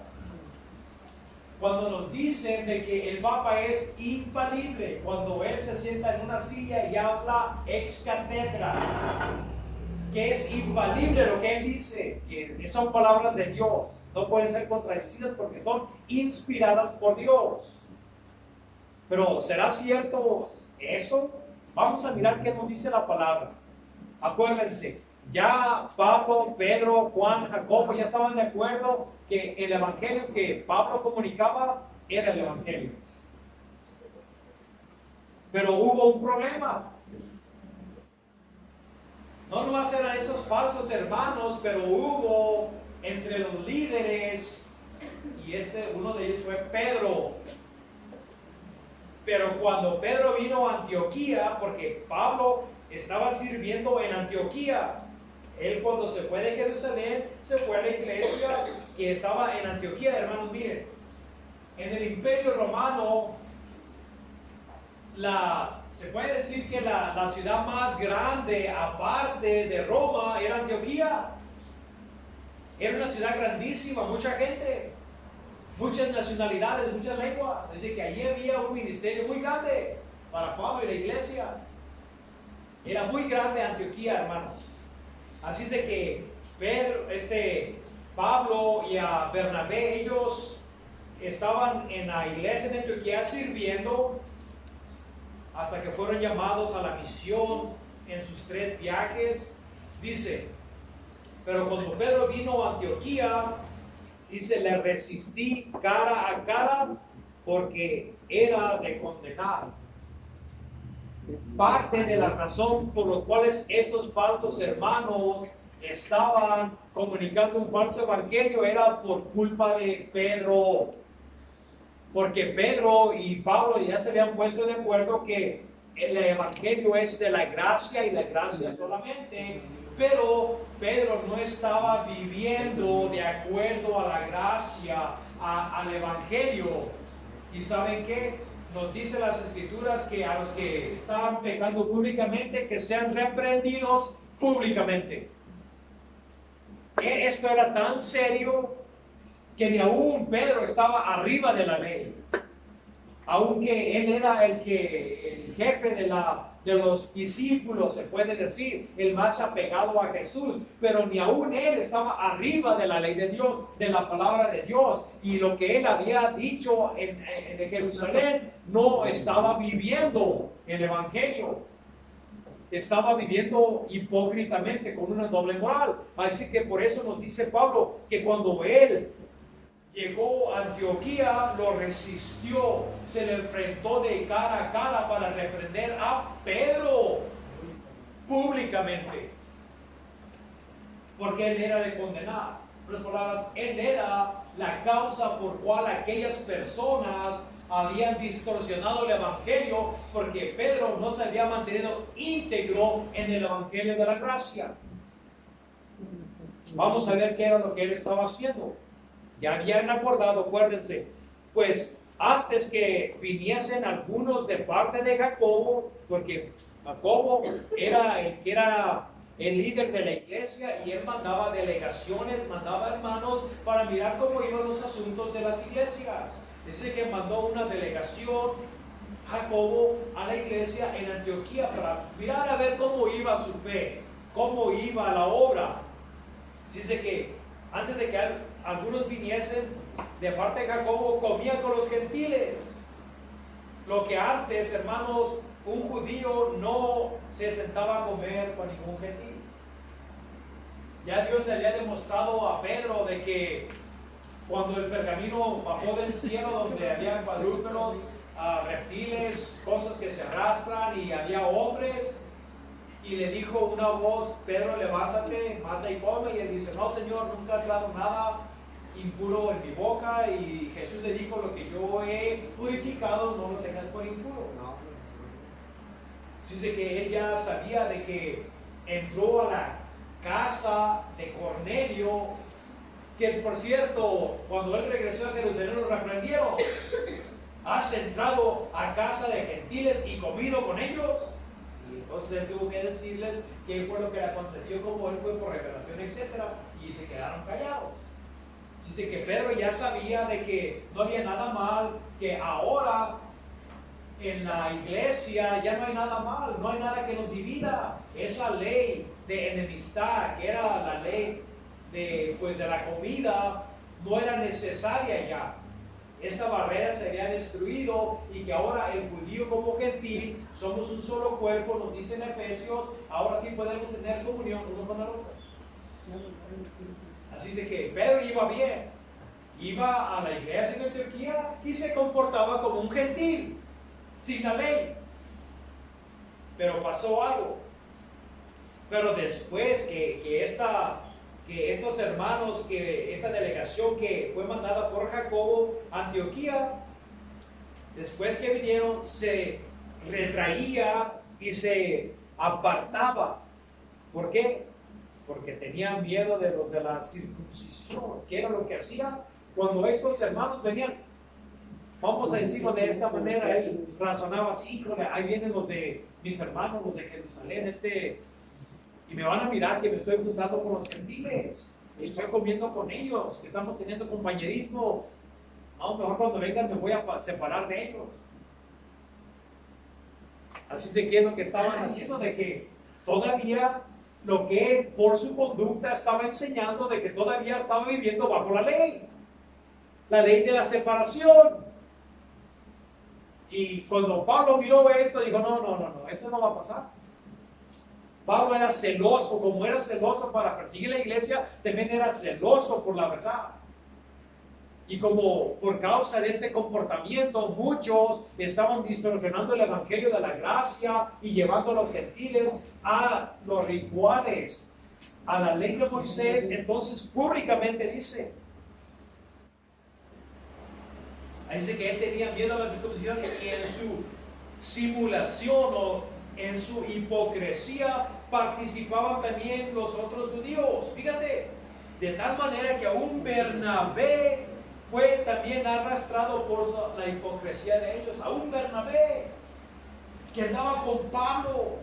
Cuando nos dicen de que el papa es infalible, cuando él se sienta en una silla y habla ex cathedra, que es infalible lo que él dice, que son palabras de Dios, no pueden ser contradecidas porque son inspiradas por Dios. Pero ¿será cierto eso? Vamos a mirar qué nos dice la palabra. Acuérdense, ya Pablo, Pedro, Juan, Jacobo ya estaban de acuerdo que el evangelio que Pablo comunicaba era el evangelio. Pero hubo un problema. No nomás eran esos falsos hermanos, pero hubo entre los líderes, y uno de ellos fue Pedro. Pero cuando Pedro vino a Antioquía, porque Pablo estaba sirviendo en Antioquía, él cuando se fue de Jerusalén, se fue a la iglesia que estaba en Antioquía. Hermanos, miren, en el Imperio Romano, se puede decir que la ciudad más grande, aparte de Roma, era Antioquía. Era una ciudad grandísima, mucha gente, muchas nacionalidades, muchas lenguas. Es decir, que allí había un ministerio muy grande para Pablo y la iglesia. Era muy grande Antioquía, hermanos. Así es de que Pablo y a Bernabé, ellos estaban en la iglesia de Antioquía sirviendo hasta que fueron llamados a la misión en sus 3 viajes. Dice, pero cuando Pedro vino a Antioquía, dice, le resistí cara a cara porque era de condenar. Parte de la razón por la cual esos falsos hermanos estaban comunicando un falso evangelio era por culpa de Pedro. Porque Pedro y Pablo ya se habían puesto de acuerdo que el evangelio es de la gracia y la gracia solamente. Pero Pedro no estaba viviendo de acuerdo a la gracia, al evangelio. ¿Y saben qué? Nos dice las escrituras que a los que estaban pecando públicamente, que sean reprendidos públicamente. Esto era tan serio que ni aún Pedro estaba arriba de la ley. Aunque él era el jefe de los discípulos, se puede decir, el más apegado a Jesús, pero ni aún él estaba arriba de la ley de Dios, de la palabra de Dios, y lo que él había dicho en Jerusalén, no estaba viviendo el evangelio, estaba viviendo hipócritamente con una doble moral. Así que por eso nos dice Pablo que cuando él llegó a Antioquía, lo resistió, se le enfrentó de cara a cara para reprender a Pedro públicamente, porque él era de condenar. En otras palabras, él era la causa por cual aquellas personas habían distorsionado el evangelio, porque Pedro no se había mantenido íntegro en el evangelio de la gracia. Vamos a ver qué era lo que él estaba haciendo. Ya habían acordado, acuérdense, pues antes que viniesen algunos de parte de Jacobo, porque Jacobo era el que era el líder de la iglesia y él mandaba delegaciones, mandaba hermanos para mirar cómo iban los asuntos de las iglesias. Dice que mandó una delegación Jacobo a la iglesia en Antioquía para mirar a ver cómo iba su fe, cómo iba la obra. Dice que antes de que algunos viniesen de parte de Jacobo, comían con los gentiles. Lo que antes, hermanos, un judío no se sentaba a comer con ningún gentil. Ya Dios le había demostrado a Pedro de que cuando el pergamino bajó del cielo, donde había cuadrúpedos, reptiles, cosas que se arrastran, y había hombres, y le dijo una voz, Pedro, levántate, mata y come. Y él dice, no, Señor, nunca has dado nada impuro en mi boca. Y Jesús le dijo, lo que yo he purificado, no lo tengas por impuro. Dice que él ya sabía de que entró a la casa de Cornelio que por cierto, cuando él regresó a Jerusalén lo reprendieron. ¿Has entrado a casa de gentiles y comido con ellos? Y entonces él tuvo que decirles qué fue lo que le aconteció, como él fue por revelación, etcétera, y se quedaron callados. Dice que Pedro ya sabía de que no había nada mal, que ahora en la iglesia ya no hay nada mal, no hay nada que nos divida. Esa ley de enemistad, que era la ley de la comida, no era necesaria ya. Esa barrera se había destruido y que ahora el judío como gentil somos un solo cuerpo, nos dice en Efesios, ahora sí podemos tener comunión uno con el otro. Así de que Pedro iba bien, iba a la iglesia en Antioquía y se comportaba como un gentil, sin la ley. Pero pasó algo. Pero después que estos hermanos, que esta delegación que fue mandada por Jacobo a Antioquía, después que vinieron, se retraía y se apartaba. ¿Por qué? Porque tenían miedo de los de la circuncisión. ¿Qué era lo que hacían? Cuando estos hermanos venían, vamos a decirlo de esta manera, él razonaba así: híjole, ahí vienen los de mis hermanos, los de Jerusalén, y me van a mirar que me estoy juntando con los gentiles, estoy comiendo con ellos, que estamos teniendo compañerismo. No, mejor cuando vengan me voy a separar de ellos. Así se quedó lo que estaban haciendo, de que todavía lo que él por su conducta estaba enseñando, de que todavía estaba viviendo bajo la ley de la separación. Y cuando Pablo miró esto, dijo: no, esto no va a pasar. Pablo era celoso, como era celoso para perseguir la iglesia, también era celoso por la verdad. Y como por causa de este comportamiento, muchos estaban distorsionando el evangelio de la gracia y llevando a los gentiles a los rituales, a la ley de Moisés. Entonces públicamente dice que él tenía miedo a la circuncisión, y en su simulación o en su hipocresía participaban también los otros judíos. Fíjate, de tal manera que aún Bernabé fue también arrastrado por la hipocresía de ellos. Aún Bernabé, que andaba con Pablo,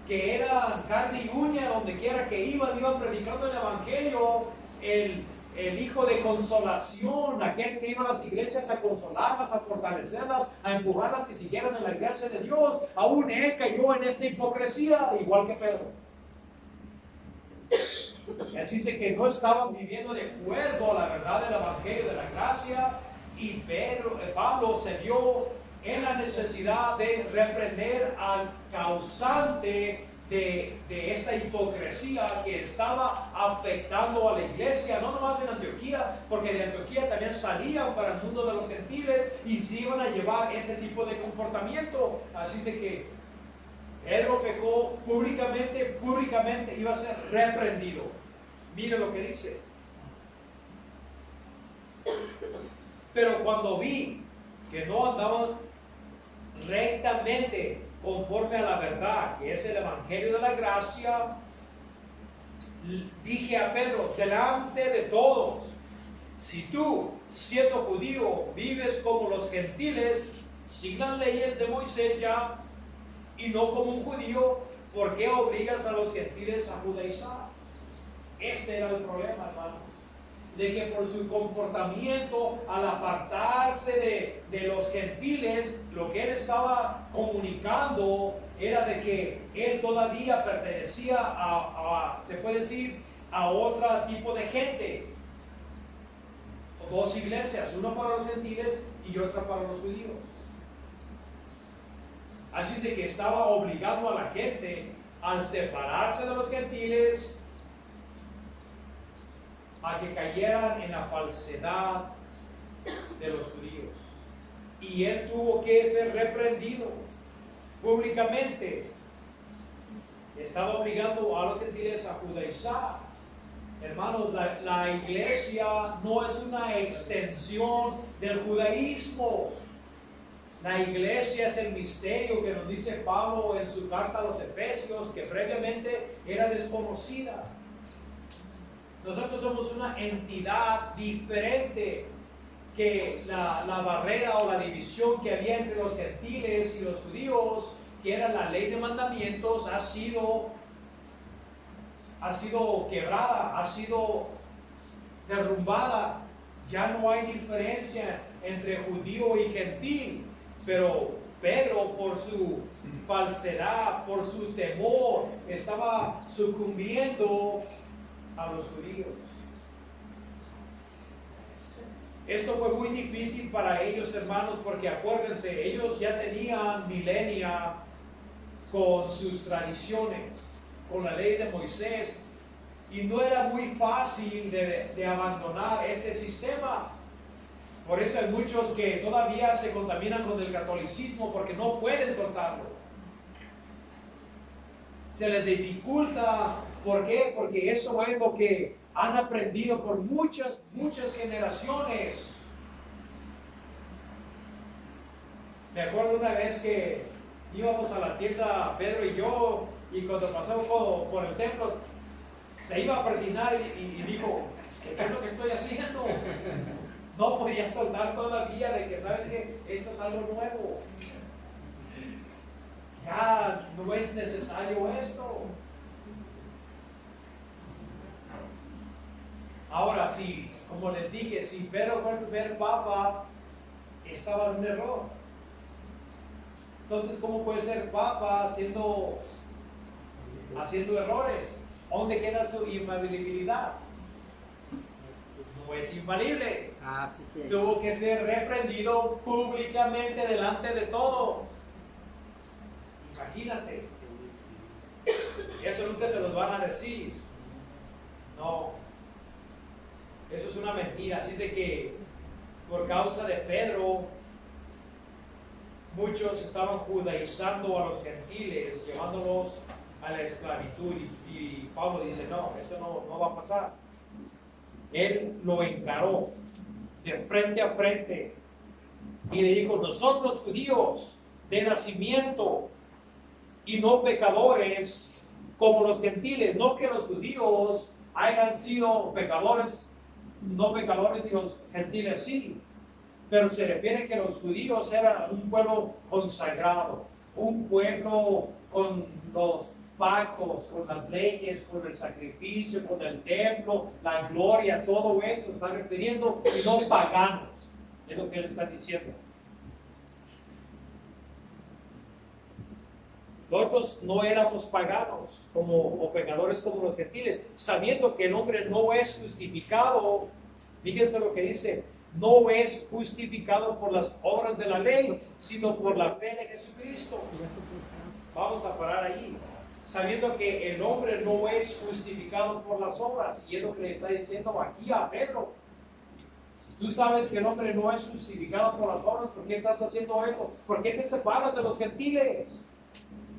que era carne y uña, donde quiera que iban predicando el evangelio, el hijo de consolación, aquel que iba a las iglesias a consolarlas, a fortalecerlas, a empujarlas que siguieran en la iglesia de Dios. Aún él cayó en esta hipocresía, igual que Pedro. Así dice que no estaban viviendo de acuerdo a la verdad del evangelio de la gracia, y Pablo se vio en la necesidad de reprender al causante de esta hipocresía que estaba afectando a la iglesia, no nomás en Antioquía, porque de Antioquía también salían para el mundo de los gentiles y se iban a llevar este tipo de comportamiento. Así de que Pedro pecó públicamente iba a ser reprendido. Mire lo que dice: pero cuando vi que no andaban rectamente conforme a la verdad, que es el evangelio de la gracia, dije a Pedro delante de todos: si tú, siendo judío, vives como los gentiles, sin las leyes de Moisés ya, y no como un judío, ¿por qué obligas a los gentiles a judaizar? Este era el problema, hermanos, de que por su comportamiento, al apartarse de los gentiles, lo que él estaba comunicando era de que él todavía pertenecía se puede decir, a otro tipo de gente. Dos iglesias, una para los gentiles y otra para los judíos. Así es de que estaba obligando a la gente, al separarse de los gentiles, a que cayeran en la falsedad de los judíos. Y él tuvo que ser reprendido públicamente. Estaba obligando a los gentiles a judaizar. Hermanos, la iglesia no es una extensión del judaísmo. La iglesia es el misterio que nos dice Pablo en su carta a los Efesios, que previamente era desconocida. Nosotros somos una entidad diferente que la barrera o la división que había entre los gentiles y los judíos, que era la ley de mandamientos, ha sido quebrada, ha sido derrumbada. Ya no hay diferencia entre judío y gentil, pero Pedro, por su falsedad, por su temor, estaba sucumbiendo a los judíos. Esto fue muy difícil para ellos, hermanos, porque acuérdense, ellos ya tenían milenia con sus tradiciones, con la ley de Moisés, y no era muy fácil de abandonar este sistema. Por eso hay muchos que todavía se contaminan con el catolicismo porque no pueden soltarlo. Se les dificulta. ¿Por qué? Porque eso es lo que han aprendido por muchas generaciones. Me acuerdo una vez que íbamos a la tienda, Pedro y yo, y cuando pasamos por el templo, se iba a persignar y dijo, ¿qué es lo que estoy haciendo? No podía soltar todavía de que, ¿sabes qué? Esto es algo nuevo. Ya no es necesario esto. Ahora sí, como les dije, si Pedro fue el primer papa, estaba en un error. Entonces, ¿cómo puede ser papa haciendo errores? ¿Dónde queda su infalibilidad? No es infalible. Sí. Tuvo que ser reprendido públicamente delante de todos. Imagínate. Eso nunca se los van a decir. No. Eso es una mentira. Así de que por causa de Pedro, muchos estaban judaizando a los gentiles, llevándolos a la esclavitud. Y Pablo dice, no, eso no va a pasar. Él lo encaró de frente a frente y le dijo, nosotros judíos de nacimiento y no pecadores como los gentiles, no que los judíos hayan sido pecadores, no pecadores y los gentiles sí, pero se refiere que los judíos eran un pueblo consagrado, un pueblo con los pactos, con las leyes, con el sacrificio, con el templo, la gloria, todo eso está refiriendo, y no paganos, es lo que él está diciendo. Nosotros no éramos paganos o pecadores como los gentiles, sabiendo que el hombre no es justificado. Fíjense lo que dice, no es justificado por las obras de la ley, sino por la fe de Jesucristo. Vamos a parar ahí, sabiendo que el hombre no es justificado por las obras, y es lo que le está diciendo aquí a Pedro. Tú sabes que el hombre no es justificado por las obras, ¿por qué estás haciendo eso? ¿Por qué te separas de los gentiles?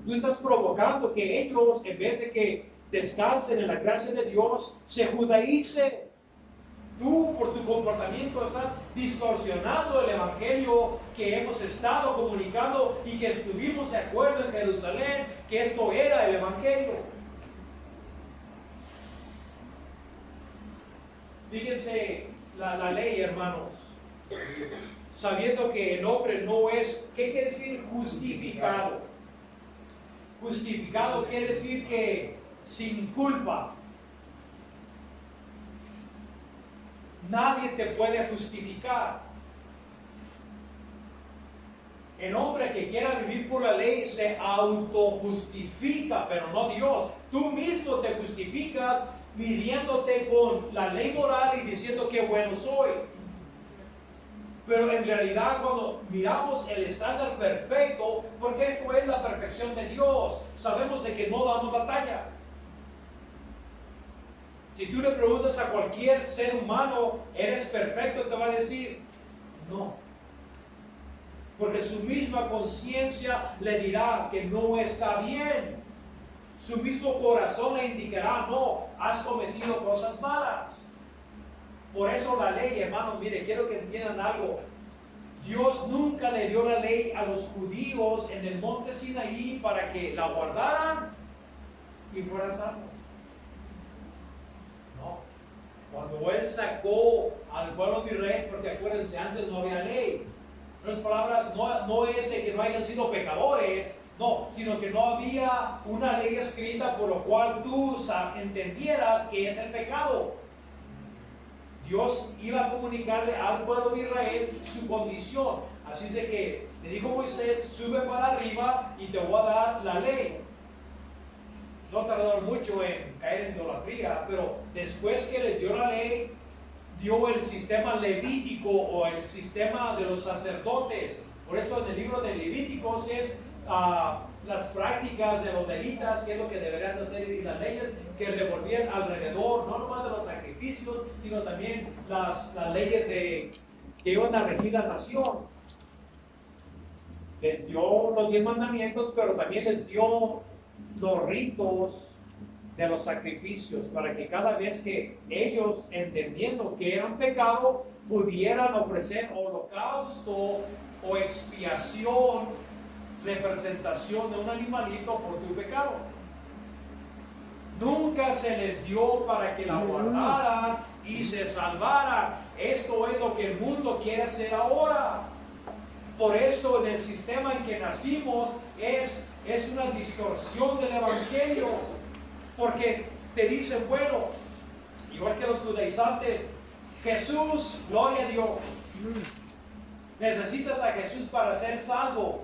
Tú estás provocando que ellos, en vez de que descansen en la gracia de Dios, se judaicen. Tú, por tu comportamiento, estás distorsionando el evangelio que hemos estado comunicando y que estuvimos de acuerdo en Jerusalén, que esto era el evangelio. Fíjense la ley, hermanos. Sabiendo que el hombre no es, ¿qué quiere decir justificado? Justificado quiere decir que sin culpa. Nadie te puede justificar. El hombre que quiera vivir por la ley se autojustifica, pero no Dios. Tú mismo te justificas midiéndote con la ley moral y diciendo que bueno soy. Pero en realidad cuando miramos el estándar perfecto, porque esto es la perfección de Dios, sabemos de que no damos batalla. Si tú le preguntas a cualquier ser humano, ¿eres perfecto?, te va a decir, no. Porque su misma conciencia le dirá que no está bien. Su mismo corazón le indicará, no, has cometido cosas malas. Por eso la ley, hermanos, mire, quiero que entiendan algo. Dios nunca le dio la ley a los judíos en el monte Sinaí para que la guardaran y fueran salvos. No. Cuando Él sacó al pueblo de Israel, porque acuérdense, antes no había ley. En otras palabras, no es de que no hayan sido pecadores, no, sino que no había una ley escrita por lo cual tú entendieras que es el pecado. Dios iba a comunicarle al pueblo de Israel su condición. Así es de que le dijo Moisés, sube para arriba y te voy a dar la ley. No tardaron mucho en caer en idolatría, pero después que les dio la ley, dio el sistema levítico o el sistema de los sacerdotes. Por eso en el libro de Levíticos es las prácticas de los levitas, qué es lo que deberían hacer, y las leyes que revolvían alrededor, no nomás de los sacrificios, sino también las leyes que iban a regir la nación. Les dio los 10 mandamientos, pero también les dio los ritos de los sacrificios, para que cada vez que ellos, entendiendo que eran pecado, pudieran ofrecer holocausto o expiación, representación de un animalito por tu pecado. Nunca se les dio para que la guardaran y se salvaran. Esto es lo que el mundo quiere hacer ahora. Por eso en el sistema en que nacimos es una distorsión del evangelio, porque te dicen, bueno, igual que los judaizantes, Jesús, gloria a Dios, necesitas a Jesús para ser salvo,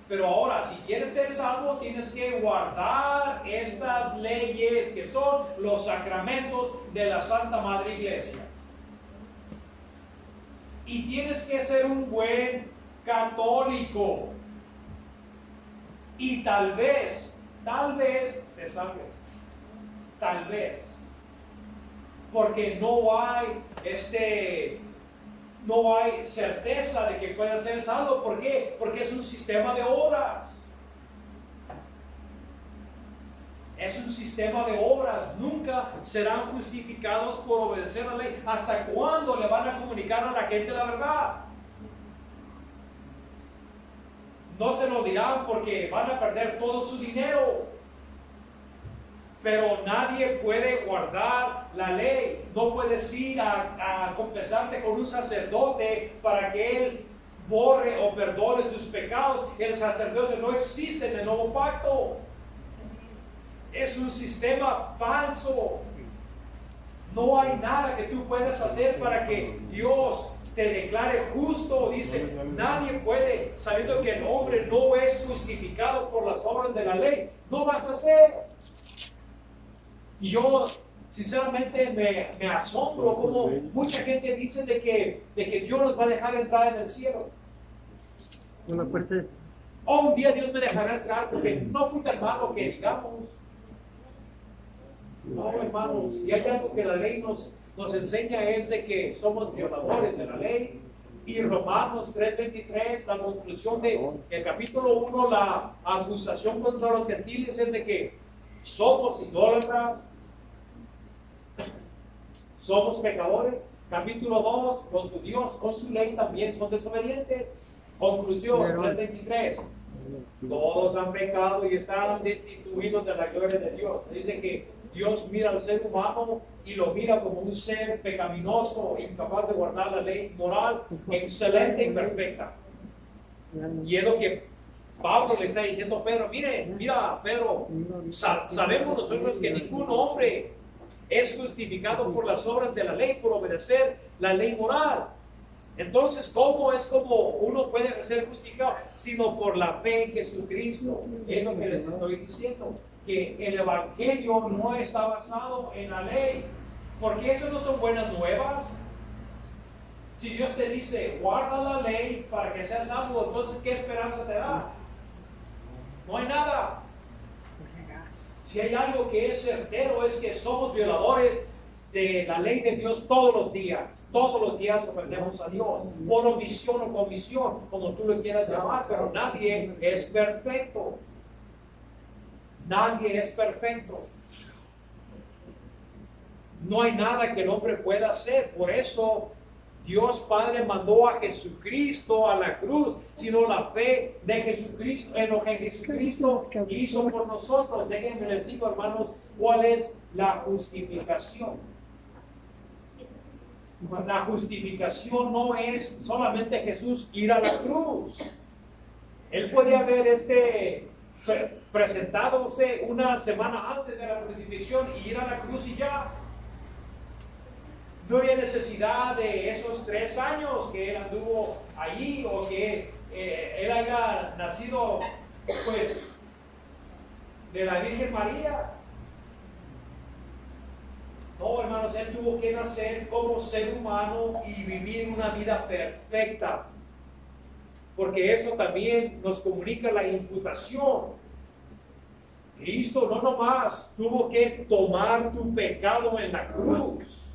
pero ahora si quieres ser salvo tienes que guardar estas leyes que son los sacramentos de la Santa Madre Iglesia, y tienes que ser un buen católico, y tal vez te salves, tal vez, porque no hay certeza de que puedas ser salvo. ¿Por qué? Porque es un sistema de obras. Es un sistema de obras. Nunca serán justificados por obedecer la ley. ¿Hasta cuándo le van a comunicar a la gente la verdad? No se lo dirán porque van a perder todo su dinero. Pero nadie puede guardar la ley. No puedes ir a confesarte con un sacerdote para que él borre o perdone tus pecados. El sacerdocio no existe en el nuevo pacto. Es un sistema falso. No hay nada que tú puedas hacer para que Dios te declare justo. Dice, nadie puede, sabiendo que el hombre no es justificado por las obras de la ley. No vas a hacer. Y yo sinceramente me asombro como mucha gente dice de que Dios nos va a dejar entrar en el cielo. Un día Dios me dejará entrar porque no fui tan malo que digamos. No, hermanos, y hay algo que la ley nos enseña, es de que somos violadores de la ley. Y Romanos 3:23, la conclusión del capítulo 1, la acusación contra los gentiles es de que somos idólatras, somos pecadores. Capítulo 2, los judíos con su ley también son desobedientes. Conclusión 3:23, todos han pecado y están destituidos de la gloria de Dios. Dice que Dios mira al ser humano y lo mira como un ser pecaminoso, incapaz de guardar la ley moral, excelente y perfecta. Y es lo que Pablo le está diciendo a Pedro. Mira Pedro, sabemos nosotros que ningún hombre es justificado por las obras de la ley, por obedecer la ley moral. Entonces, ¿cómo es como uno puede ser justificado? Sino por la fe en Jesucristo. Es lo que les estoy diciendo, que el evangelio no está basado en la ley, porque eso no son buenas nuevas. Si Dios te dice, guarda la ley para que seas salvo, entonces ¿qué esperanza te da? No hay nada. Si hay algo que es certero, es que somos violadores de la ley de Dios todos los días. Todos los días ofendemos a Dios, por omisión o comisión, como tú lo quieras llamar, pero nadie es perfecto. Nadie es perfecto. No hay nada que el hombre pueda hacer. Por eso Dios Padre mandó a Jesucristo a la cruz, sino la fe de Jesucristo, en lo que Jesucristo hizo por nosotros. Déjenme les digo, hermanos, cuál es la justificación. La justificación no es solamente Jesús ir a la cruz. Él podía haber presentándose una semana antes de la crucifixión y ir a la cruz y ya. No había necesidad de esos 3 años que él anduvo allí o que él haya nacido pues de la Virgen María. No, hermanos, él tuvo que nacer como ser humano y vivir una vida perfecta. Porque eso también nos comunica la imputación. Cristo no nomás tuvo que tomar tu pecado en la cruz,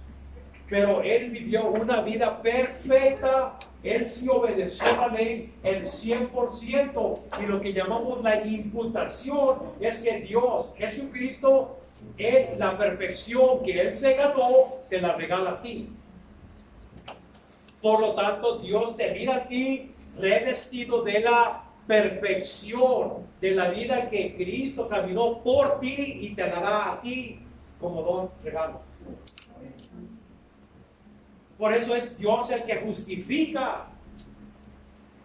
pero Él vivió una vida perfecta. Él sí obedeció la ley el 100%. Y lo que llamamos la imputación es que Dios, Jesucristo, la perfección que Él se ganó, te la regala a ti. Por lo tanto, Dios te mira a ti revestido de la perfección de la vida que Cristo caminó por ti y te dará a ti como don regalo. Por eso es Dios el que justifica.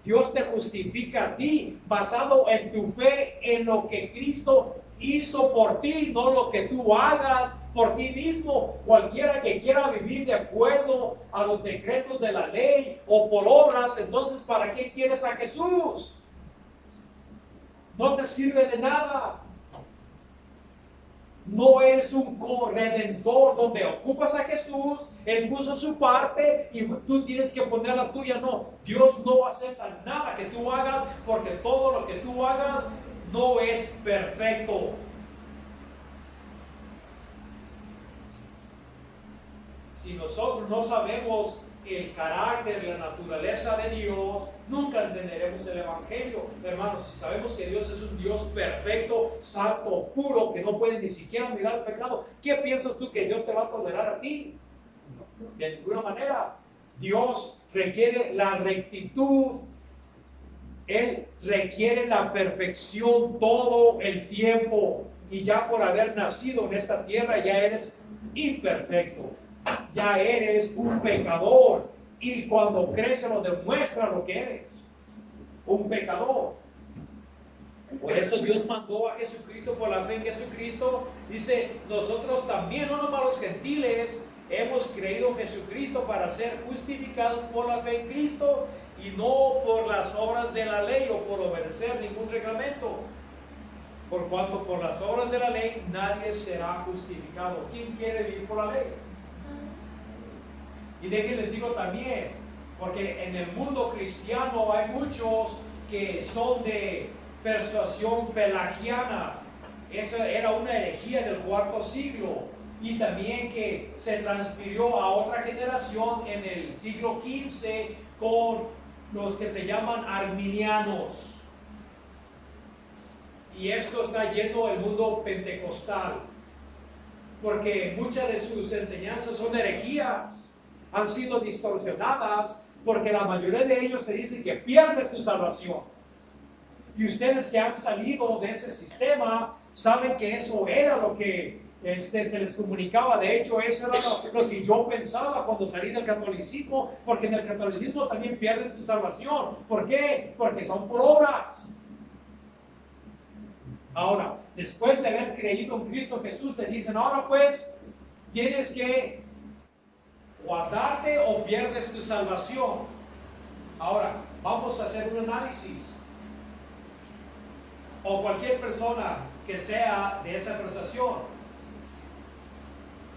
Dios te justifica a ti basado en tu fe en lo que Cristo hizo por ti, no lo que tú hagas por ti mismo. Cualquiera que quiera vivir de acuerdo a los decretos de la ley o por obras, entonces ¿para qué quieres a Jesús? No te sirve de nada. No eres un corredentor donde ocupas a Jesús, Él puso su parte y tú tienes que poner la tuya. No, Dios no acepta nada que tú hagas, porque todo lo que tú hagas no es perfecto. Si nosotros no sabemos el carácter, la naturaleza de Dios, nunca entenderemos el Evangelio. Hermanos, si sabemos que Dios es un Dios perfecto, santo, puro, que no puede ni siquiera mirar el pecado, ¿qué piensas tú que Dios te va a tolerar a ti? De ninguna manera. Dios requiere la rectitud. Él requiere la perfección todo el tiempo. Y ya por haber nacido en esta tierra, ya eres imperfecto. Ya eres un pecador, y cuando crece lo demuestra lo que eres, un pecador. Por eso Dios mandó a Jesucristo por la fe en Jesucristo. Dice, nosotros también, no nomás los gentiles, hemos creído en Jesucristo para ser justificados por la fe en Cristo y no por las obras de la ley o por obedecer ningún reglamento. Por cuanto por las obras de la ley nadie será justificado. ¿Quién quiere vivir por la ley? Y déjenles digo también, porque en el mundo cristiano hay muchos que son de persuasión pelagiana. Esa era una herejía del cuarto siglo, y también que se transfirió a otra generación en el siglo XV con los que se llaman arminianos. Y esto está yendo el mundo pentecostal, porque muchas de sus enseñanzas son herejías. Han sido distorsionadas, porque la mayoría de ellos te dicen que pierdes tu salvación. Y ustedes que han salido de ese sistema saben que eso era lo que se les comunicaba. De hecho, eso era lo que yo pensaba cuando salí del catolicismo, porque en el catolicismo también pierdes tu salvación. ¿Por qué? Porque son por obras. Ahora, después de haber creído en Cristo Jesús, te dicen, ahora pues tienes que guardarte o pierdes tu salvación. Ahora, vamos a hacer un análisis. O cualquier persona que sea de esa persuasión,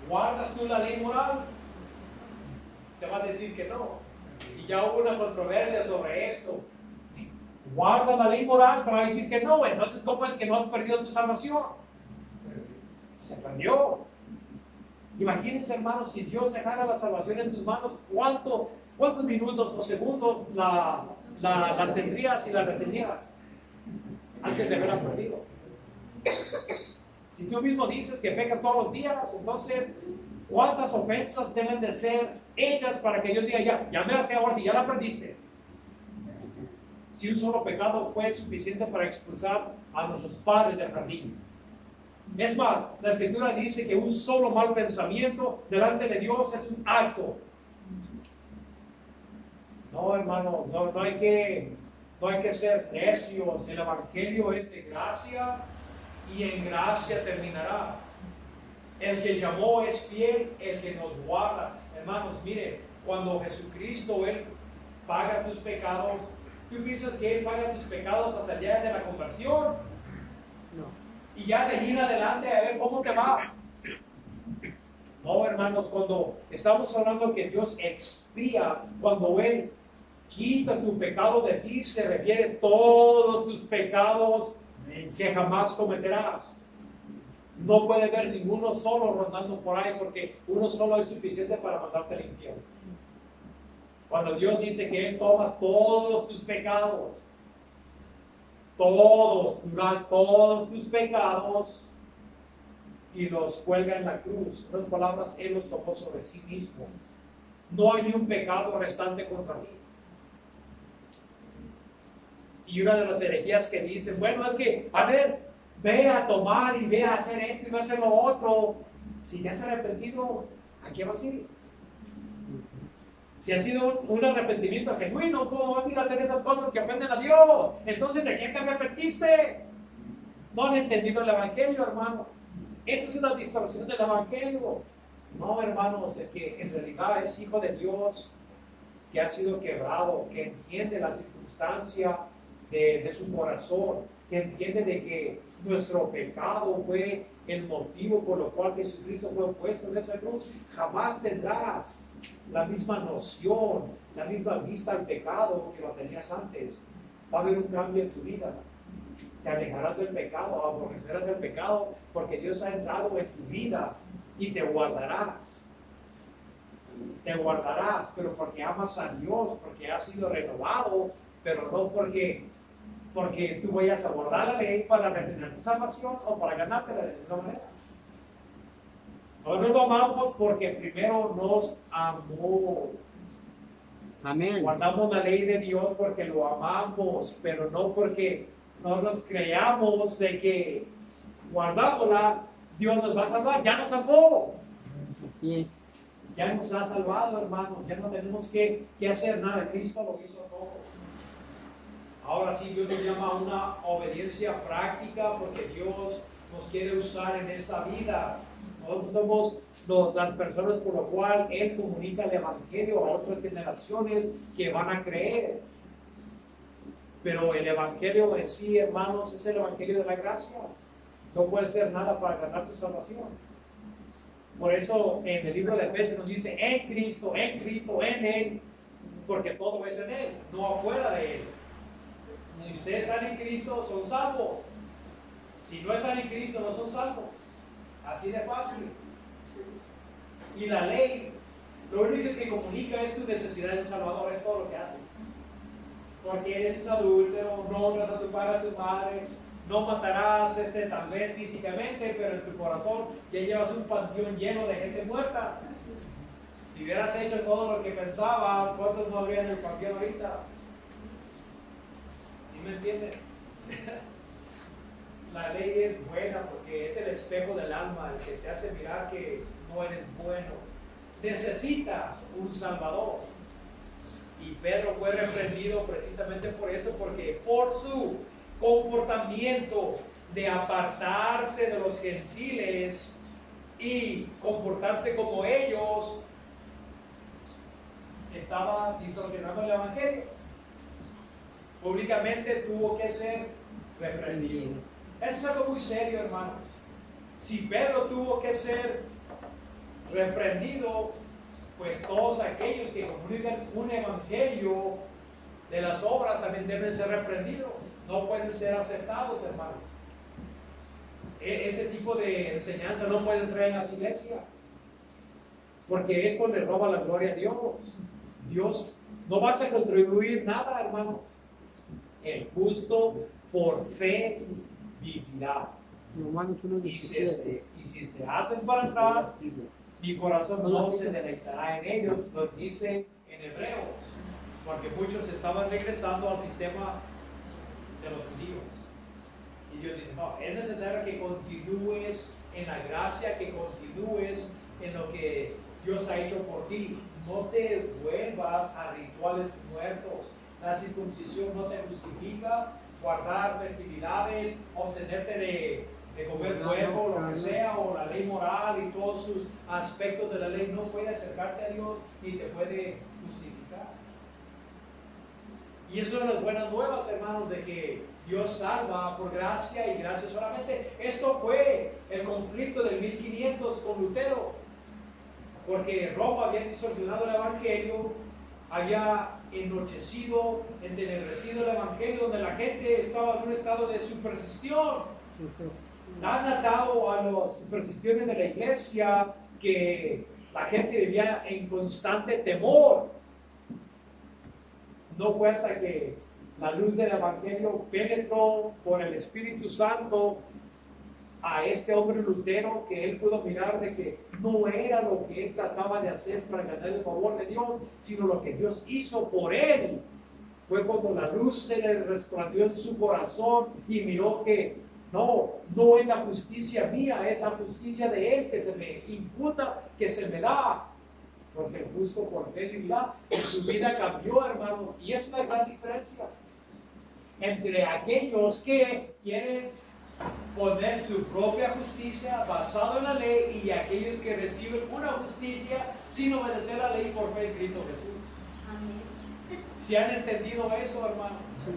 ¿guardas tú la ley moral? Te va a decir que no. Y ya hubo una controversia sobre esto. ¿Guardas la ley moral? Te va a decir que no. Entonces, ¿cómo es que no has perdido tu salvación? Se perdió. Imagínense, hermanos, si Dios dejara la salvación en tus manos, ¿cuántos minutos o segundos la tendrías y la retendrías antes de haberla perdido? Si tú mismo dices que pecas todos los días, entonces, ¿cuántas ofensas deben de ser hechas para que Dios diga, ya mírate ahora si ya la perdiste? Si un solo pecado fue suficiente para expulsar a nuestros padres del jardín. Es más, la Escritura dice que un solo mal pensamiento delante de Dios es un acto No, hermano, no hay que ser necios. El Evangelio es de gracia y en gracia terminará. El que llamó es fiel, el que nos guarda. Hermanos, mire, cuando Jesucristo, Él paga tus pecados, ¿tú piensas que Él paga tus pecados hasta el día de la conversión? No. Y ya de ahí en adelante a ver cómo te va. No, hermanos, cuando estamos hablando que Dios expía, cuando Él quita tu pecado de ti, se refiere a todos tus pecados que jamás cometerás. No puede haber ninguno solo rondando por ahí, porque uno solo es suficiente para mandarte al infierno. Cuando Dios dice que Él toma todos tus pecados, todos tus pecados, y los cuelga en la cruz. En otras palabras, Él los tomó sobre sí mismo. No hay ni un pecado restante contra ti. Y una de las herejías que dicen, bueno, es que, a ver, ve a tomar y ve a hacer esto y ve a hacer lo otro. Si te has arrepentido, ¿a qué vas a ir? Si ha sido un arrepentimiento genuino, ¿cómo vas a ir a hacer esas cosas que ofenden a Dios? Entonces, ¿de quién te arrepentiste? No han entendido el Evangelio, hermanos. Esa es una distorsión del Evangelio. No, hermanos, el que en realidad es hijo de Dios, que ha sido quebrado, que entiende la circunstancia de su corazón, que entiende de que nuestro pecado fue el motivo por lo cual Jesucristo fue puesto en esa cruz, jamás tendrás la misma noción, la misma vista al pecado que lo tenías antes. Va a haber un cambio en tu vida. Te alejarás del pecado, aborrecerás del pecado, porque Dios ha entrado en tu vida y te guardarás. Te guardarás, pero porque amas a Dios, porque has sido renovado, pero no porque tú vayas a guardar la ley para retener tu salvación o para ganarte de ninguna manera. Nosotros lo amamos porque primero nos amó. Amén. Guardamos la ley de Dios porque lo amamos, pero no porque nosotros creamos de que guardándola Dios nos va a salvar. Ya nos salvó. Así es. Ya nos ha salvado, hermanos. Ya no tenemos que hacer nada. Cristo lo hizo todo. Ahora sí, Dios nos llama a una obediencia práctica porque Dios nos quiere usar en esta vida. Nosotros somos las personas por lo cual Él comunica el Evangelio a otras generaciones que van a creer. Pero el Evangelio en sí, hermanos, es el Evangelio de la gracia. No puede ser nada para ganar tu salvación. Por eso en el libro de Efesios nos dice en Cristo, en Él, porque todo es en Él, no afuera de Él. Si ustedes están en Cristo, son salvos. Si no están en Cristo, no son salvos. Así de fácil. Y la ley, lo único que comunica es tu necesidad de un Salvador, es todo lo que hace. Porque eres un adúltero, no honras a tu padre, a tu madre, no matarás tal vez físicamente, pero en tu corazón ya llevas un panteón lleno de gente muerta. Si hubieras hecho todo lo que pensabas, ¿cuántos no habrían en el panteón ahorita? ¿Sí me entienden? La ley es buena porque es el espejo del alma, el que te hace mirar que no eres bueno. Necesitas un Salvador. Y Pedro fue reprendido precisamente por eso, porque por su comportamiento de apartarse de los gentiles y comportarse como ellos, estaba distorsionando el Evangelio. Públicamente tuvo que ser reprendido. Eso es algo muy serio, hermanos. Si Pedro tuvo que ser reprendido, pues todos aquellos que comunican un evangelio de las obras también deben ser reprendidos. No pueden ser aceptados, hermanos. Ese tipo de enseñanza no puede entrar en las iglesias, porque esto le roba la gloria a Dios. Dios, no vas a contribuir nada, hermanos. El justo por fe vivirá. Y si se hacen para atrás, mi corazón no se deleitará en ellos, nos dice en Hebreos, porque muchos estaban regresando al sistema de los judíos. Y Dios dice, no, es necesario que continúes en la gracia, que continúes en lo que Dios ha hecho por ti. no te vuelvas a rituales muertos. La circuncisión no te justifica. Guardar festividades, abstenerte de comer cuerpo, lo que sea, o la ley moral y todos sus aspectos de la ley no puede acercarte a Dios ni te puede justificar. Y eso es las buenas nuevas, hermanos, de que Dios salva por gracia y gracia solamente. Esto fue el conflicto del 1500 con Lutero, porque Roma había distorsionado el evangelio, había ennochecido, entenebrecido el evangelio, donde la gente estaba en un estado de superstición, tan atado a las supersticiones de la iglesia que la gente vivía en constante temor. No fue hasta que la luz del evangelio penetró por el Espíritu Santo a este hombre Lutero, que él pudo mirar de que no era lo que él trataba de hacer para ganar el favor de Dios, sino lo que Dios hizo por él. Fue cuando la luz se le resplandeció en su corazón y miró que no es la justicia mía, es la justicia de él que se me imputa, que se me da, porque el justo por fe vivirá. Y su vida cambió, hermanos, y es una gran diferencia entre aquellos que quieren poner su propia justicia basado en la ley y aquellos que reciben una justicia sin obedecer la ley por fe en Cristo Jesús. Amén. ¿Si han entendido eso, hermano? Sí.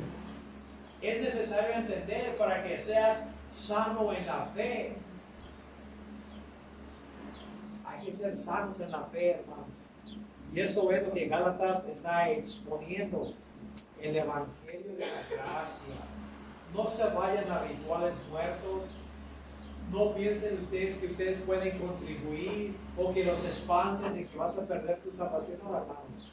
Es necesario entender para que seas sano en la fe. Hay que ser sanos en la fe, hermano. Y eso es lo que Gálatas está exponiendo, el evangelio de la gracia. No se vayan a rituales muertos. No piensen ustedes que ustedes pueden contribuir o que los espanten de que vas a perder tu salvación, no, hermanos.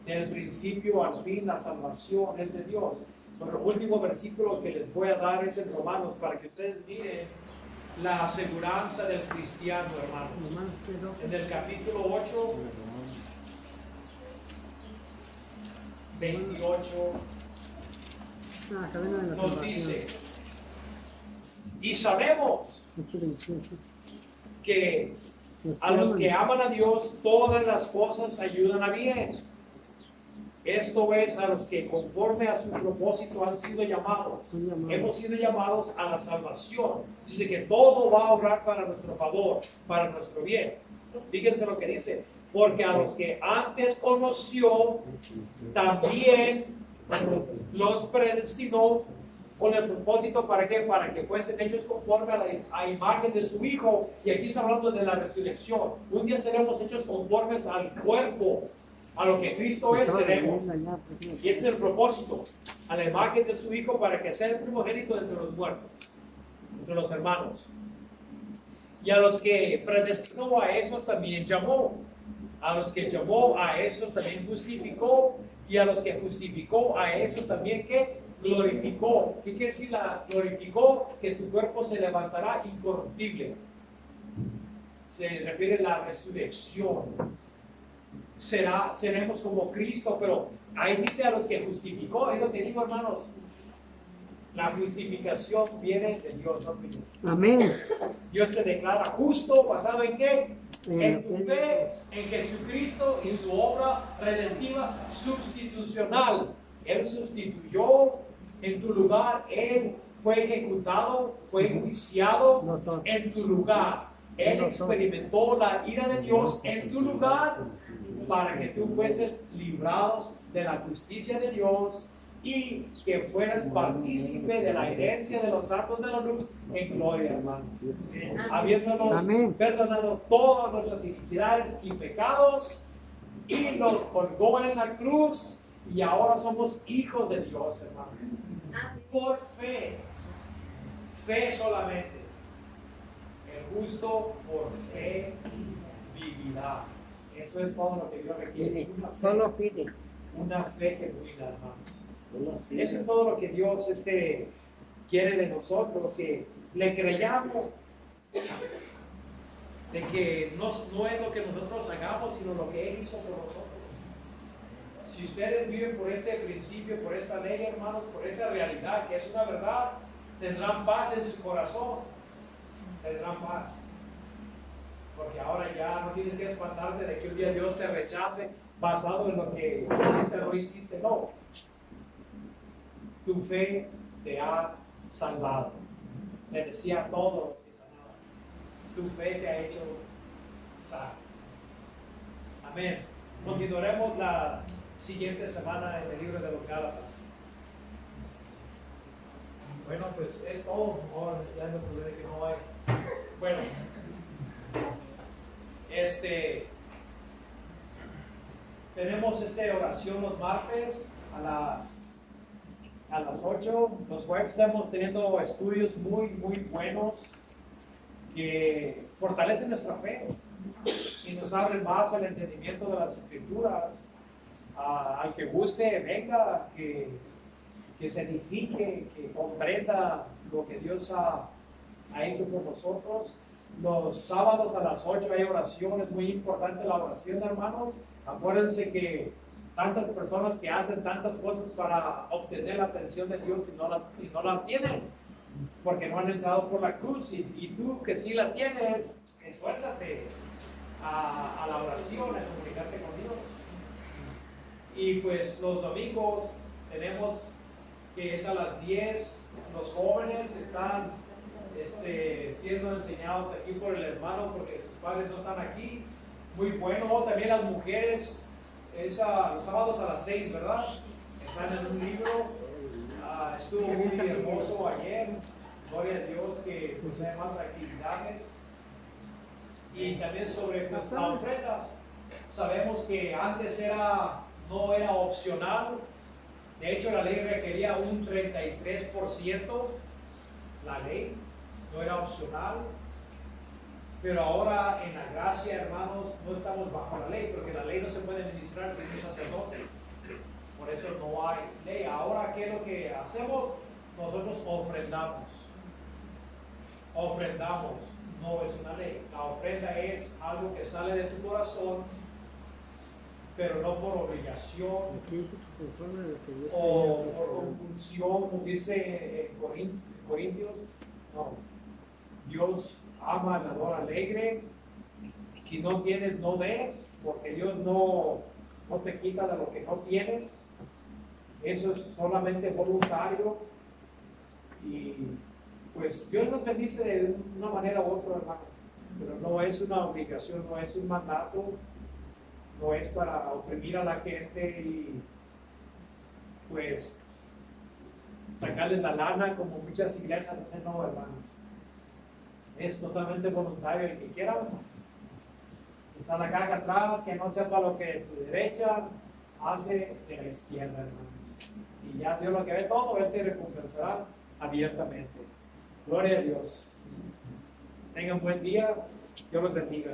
Del principio al fin la salvación es de Dios. Pero el último versículo que les voy a dar es en Romanos para que ustedes miren la aseguranza del cristiano, hermanos. En el capítulo 8, 28. Nos dice, y sabemos que a los que aman a Dios todas las cosas ayudan a bien. Esto es, a los que conforme a su propósito han sido llamados. Hemos sido llamados a la salvación. Dice que todo va a obrar para nuestro favor, para nuestro bien. Fíjense lo que dice, porque a los que antes conoció también los predestinó con el propósito ¿para qué? Para que fuesen hechos conforme a imagen de su Hijo. Y aquí está hablando de la resurrección. Un día seremos hechos conformes al cuerpo, a lo que Cristo es, seremos. Y ese es el propósito, a la imagen de su Hijo, para que sea el primogénito entre los muertos, entre los hermanos. Y a los que predestinó, a esos también llamó. A los que llamó, a esos también justificó. Y a los que justificó, a esos también que glorificó. ¿Qué quiere decir la glorificó? Que tu cuerpo se levantará incorruptible. Se refiere a la resurrección. Seremos como Cristo, pero ahí dice a los que justificó. Es lo que digo, hermanos. La justificación viene de Dios, no mío. Amén. Dios te declara justo, ¿basado en qué? En tu fe en Jesucristo y su obra redentiva sustitucional. Él sustituyó en tu lugar, Él fue ejecutado, fue enjuiciado en tu lugar. Él experimentó la ira de Dios en tu lugar para que tú fueses librado de la justicia de Dios y que fueras partícipe de la herencia de los santos de la luz en gloria, hermanos. Habiéndonos perdonado todas nuestras iniquidades y pecados, y nos colgó en la cruz, y ahora somos hijos de Dios, hermanos. Por fe, fe solamente. El justo por fe vivirá. Eso es todo lo que Dios requiere. Solo pide. Una fe genuina, hermanos. Eso es todo lo que Dios quiere de nosotros, que le creyamos de que no es lo que nosotros hagamos, sino lo que Él hizo por nosotros. Si ustedes viven por este principio, por esta ley, hermanos, por esta realidad que es una verdad, tendrán paz en su corazón, tendrán paz. Porque ahora ya no tienes que espantarte de que un día Dios te rechace basado en lo que hiciste o no hiciste. No. Tu fe te ha salvado. Le decía a todos que sanaban. Tu fe te ha hecho sano. Amén. Continuaremos la siguiente semana en el libro de los Gálatas. Bueno, pues es todo. Ahora ya no puede que no hay. Bueno, tenemos oración los martes a las 8. Los jueves estamos teniendo estudios muy buenos que fortalecen nuestra fe y nos abren más el entendimiento de las escrituras. Al que guste, venga, que se edifique, que comprenda lo que Dios ha hecho por nosotros. Los sábados a las 8 hay oración, es muy importante la oración, hermanos. Acuérdense que tantas personas que hacen tantas cosas para obtener la atención de Dios y no la tienen, porque no han entrado por la cruz. Y tú que sí la tienes, esfuérzate a la oración, a comunicarte con Dios. Y pues los domingos tenemos que es a las 10, los jóvenes están siendo enseñados aquí por el hermano porque sus padres no están aquí. Muy bueno. También las mujeres es los sábados a las 6, ¿verdad? Están en un libro. Estuvo muy hermoso ayer. Gloria a Dios que pues, hay más actividades. Y también sobre pues, la ofrenda. Sabemos que antes no era opcional. De hecho, la ley requería un 33%. La ley no era opcional. Pero ahora en la gracia, hermanos, no estamos bajo la ley, porque la ley no se puede administrar sin un sacerdote. Por eso no hay ley. Ahora, ¿qué es lo que hacemos? Nosotros ofrendamos. Ofrendamos, no es una ley. La ofrenda es algo que sale de tu corazón, pero no por obligación o por compulsión, como dice en Corintios. No. Dios ama al dador alegre. Si no tienes, no des, porque Dios no te quita de lo que no tienes. Eso es solamente voluntario. Y pues Dios nos bendice de una manera u otra, hermanos. Pero no es una obligación, no es un mandato, no es para oprimir a la gente y pues sacarles la lana como muchas iglesias hacen. No, hermanos. Es totalmente voluntario. El que quiera, que está la carga atrás, que no sepa lo que tu derecha hace de la izquierda, hermanos. Y ya Dios lo que ve todo, Él te recompensará abiertamente. Gloria a Dios. Tengan buen día. Dios los bendiga.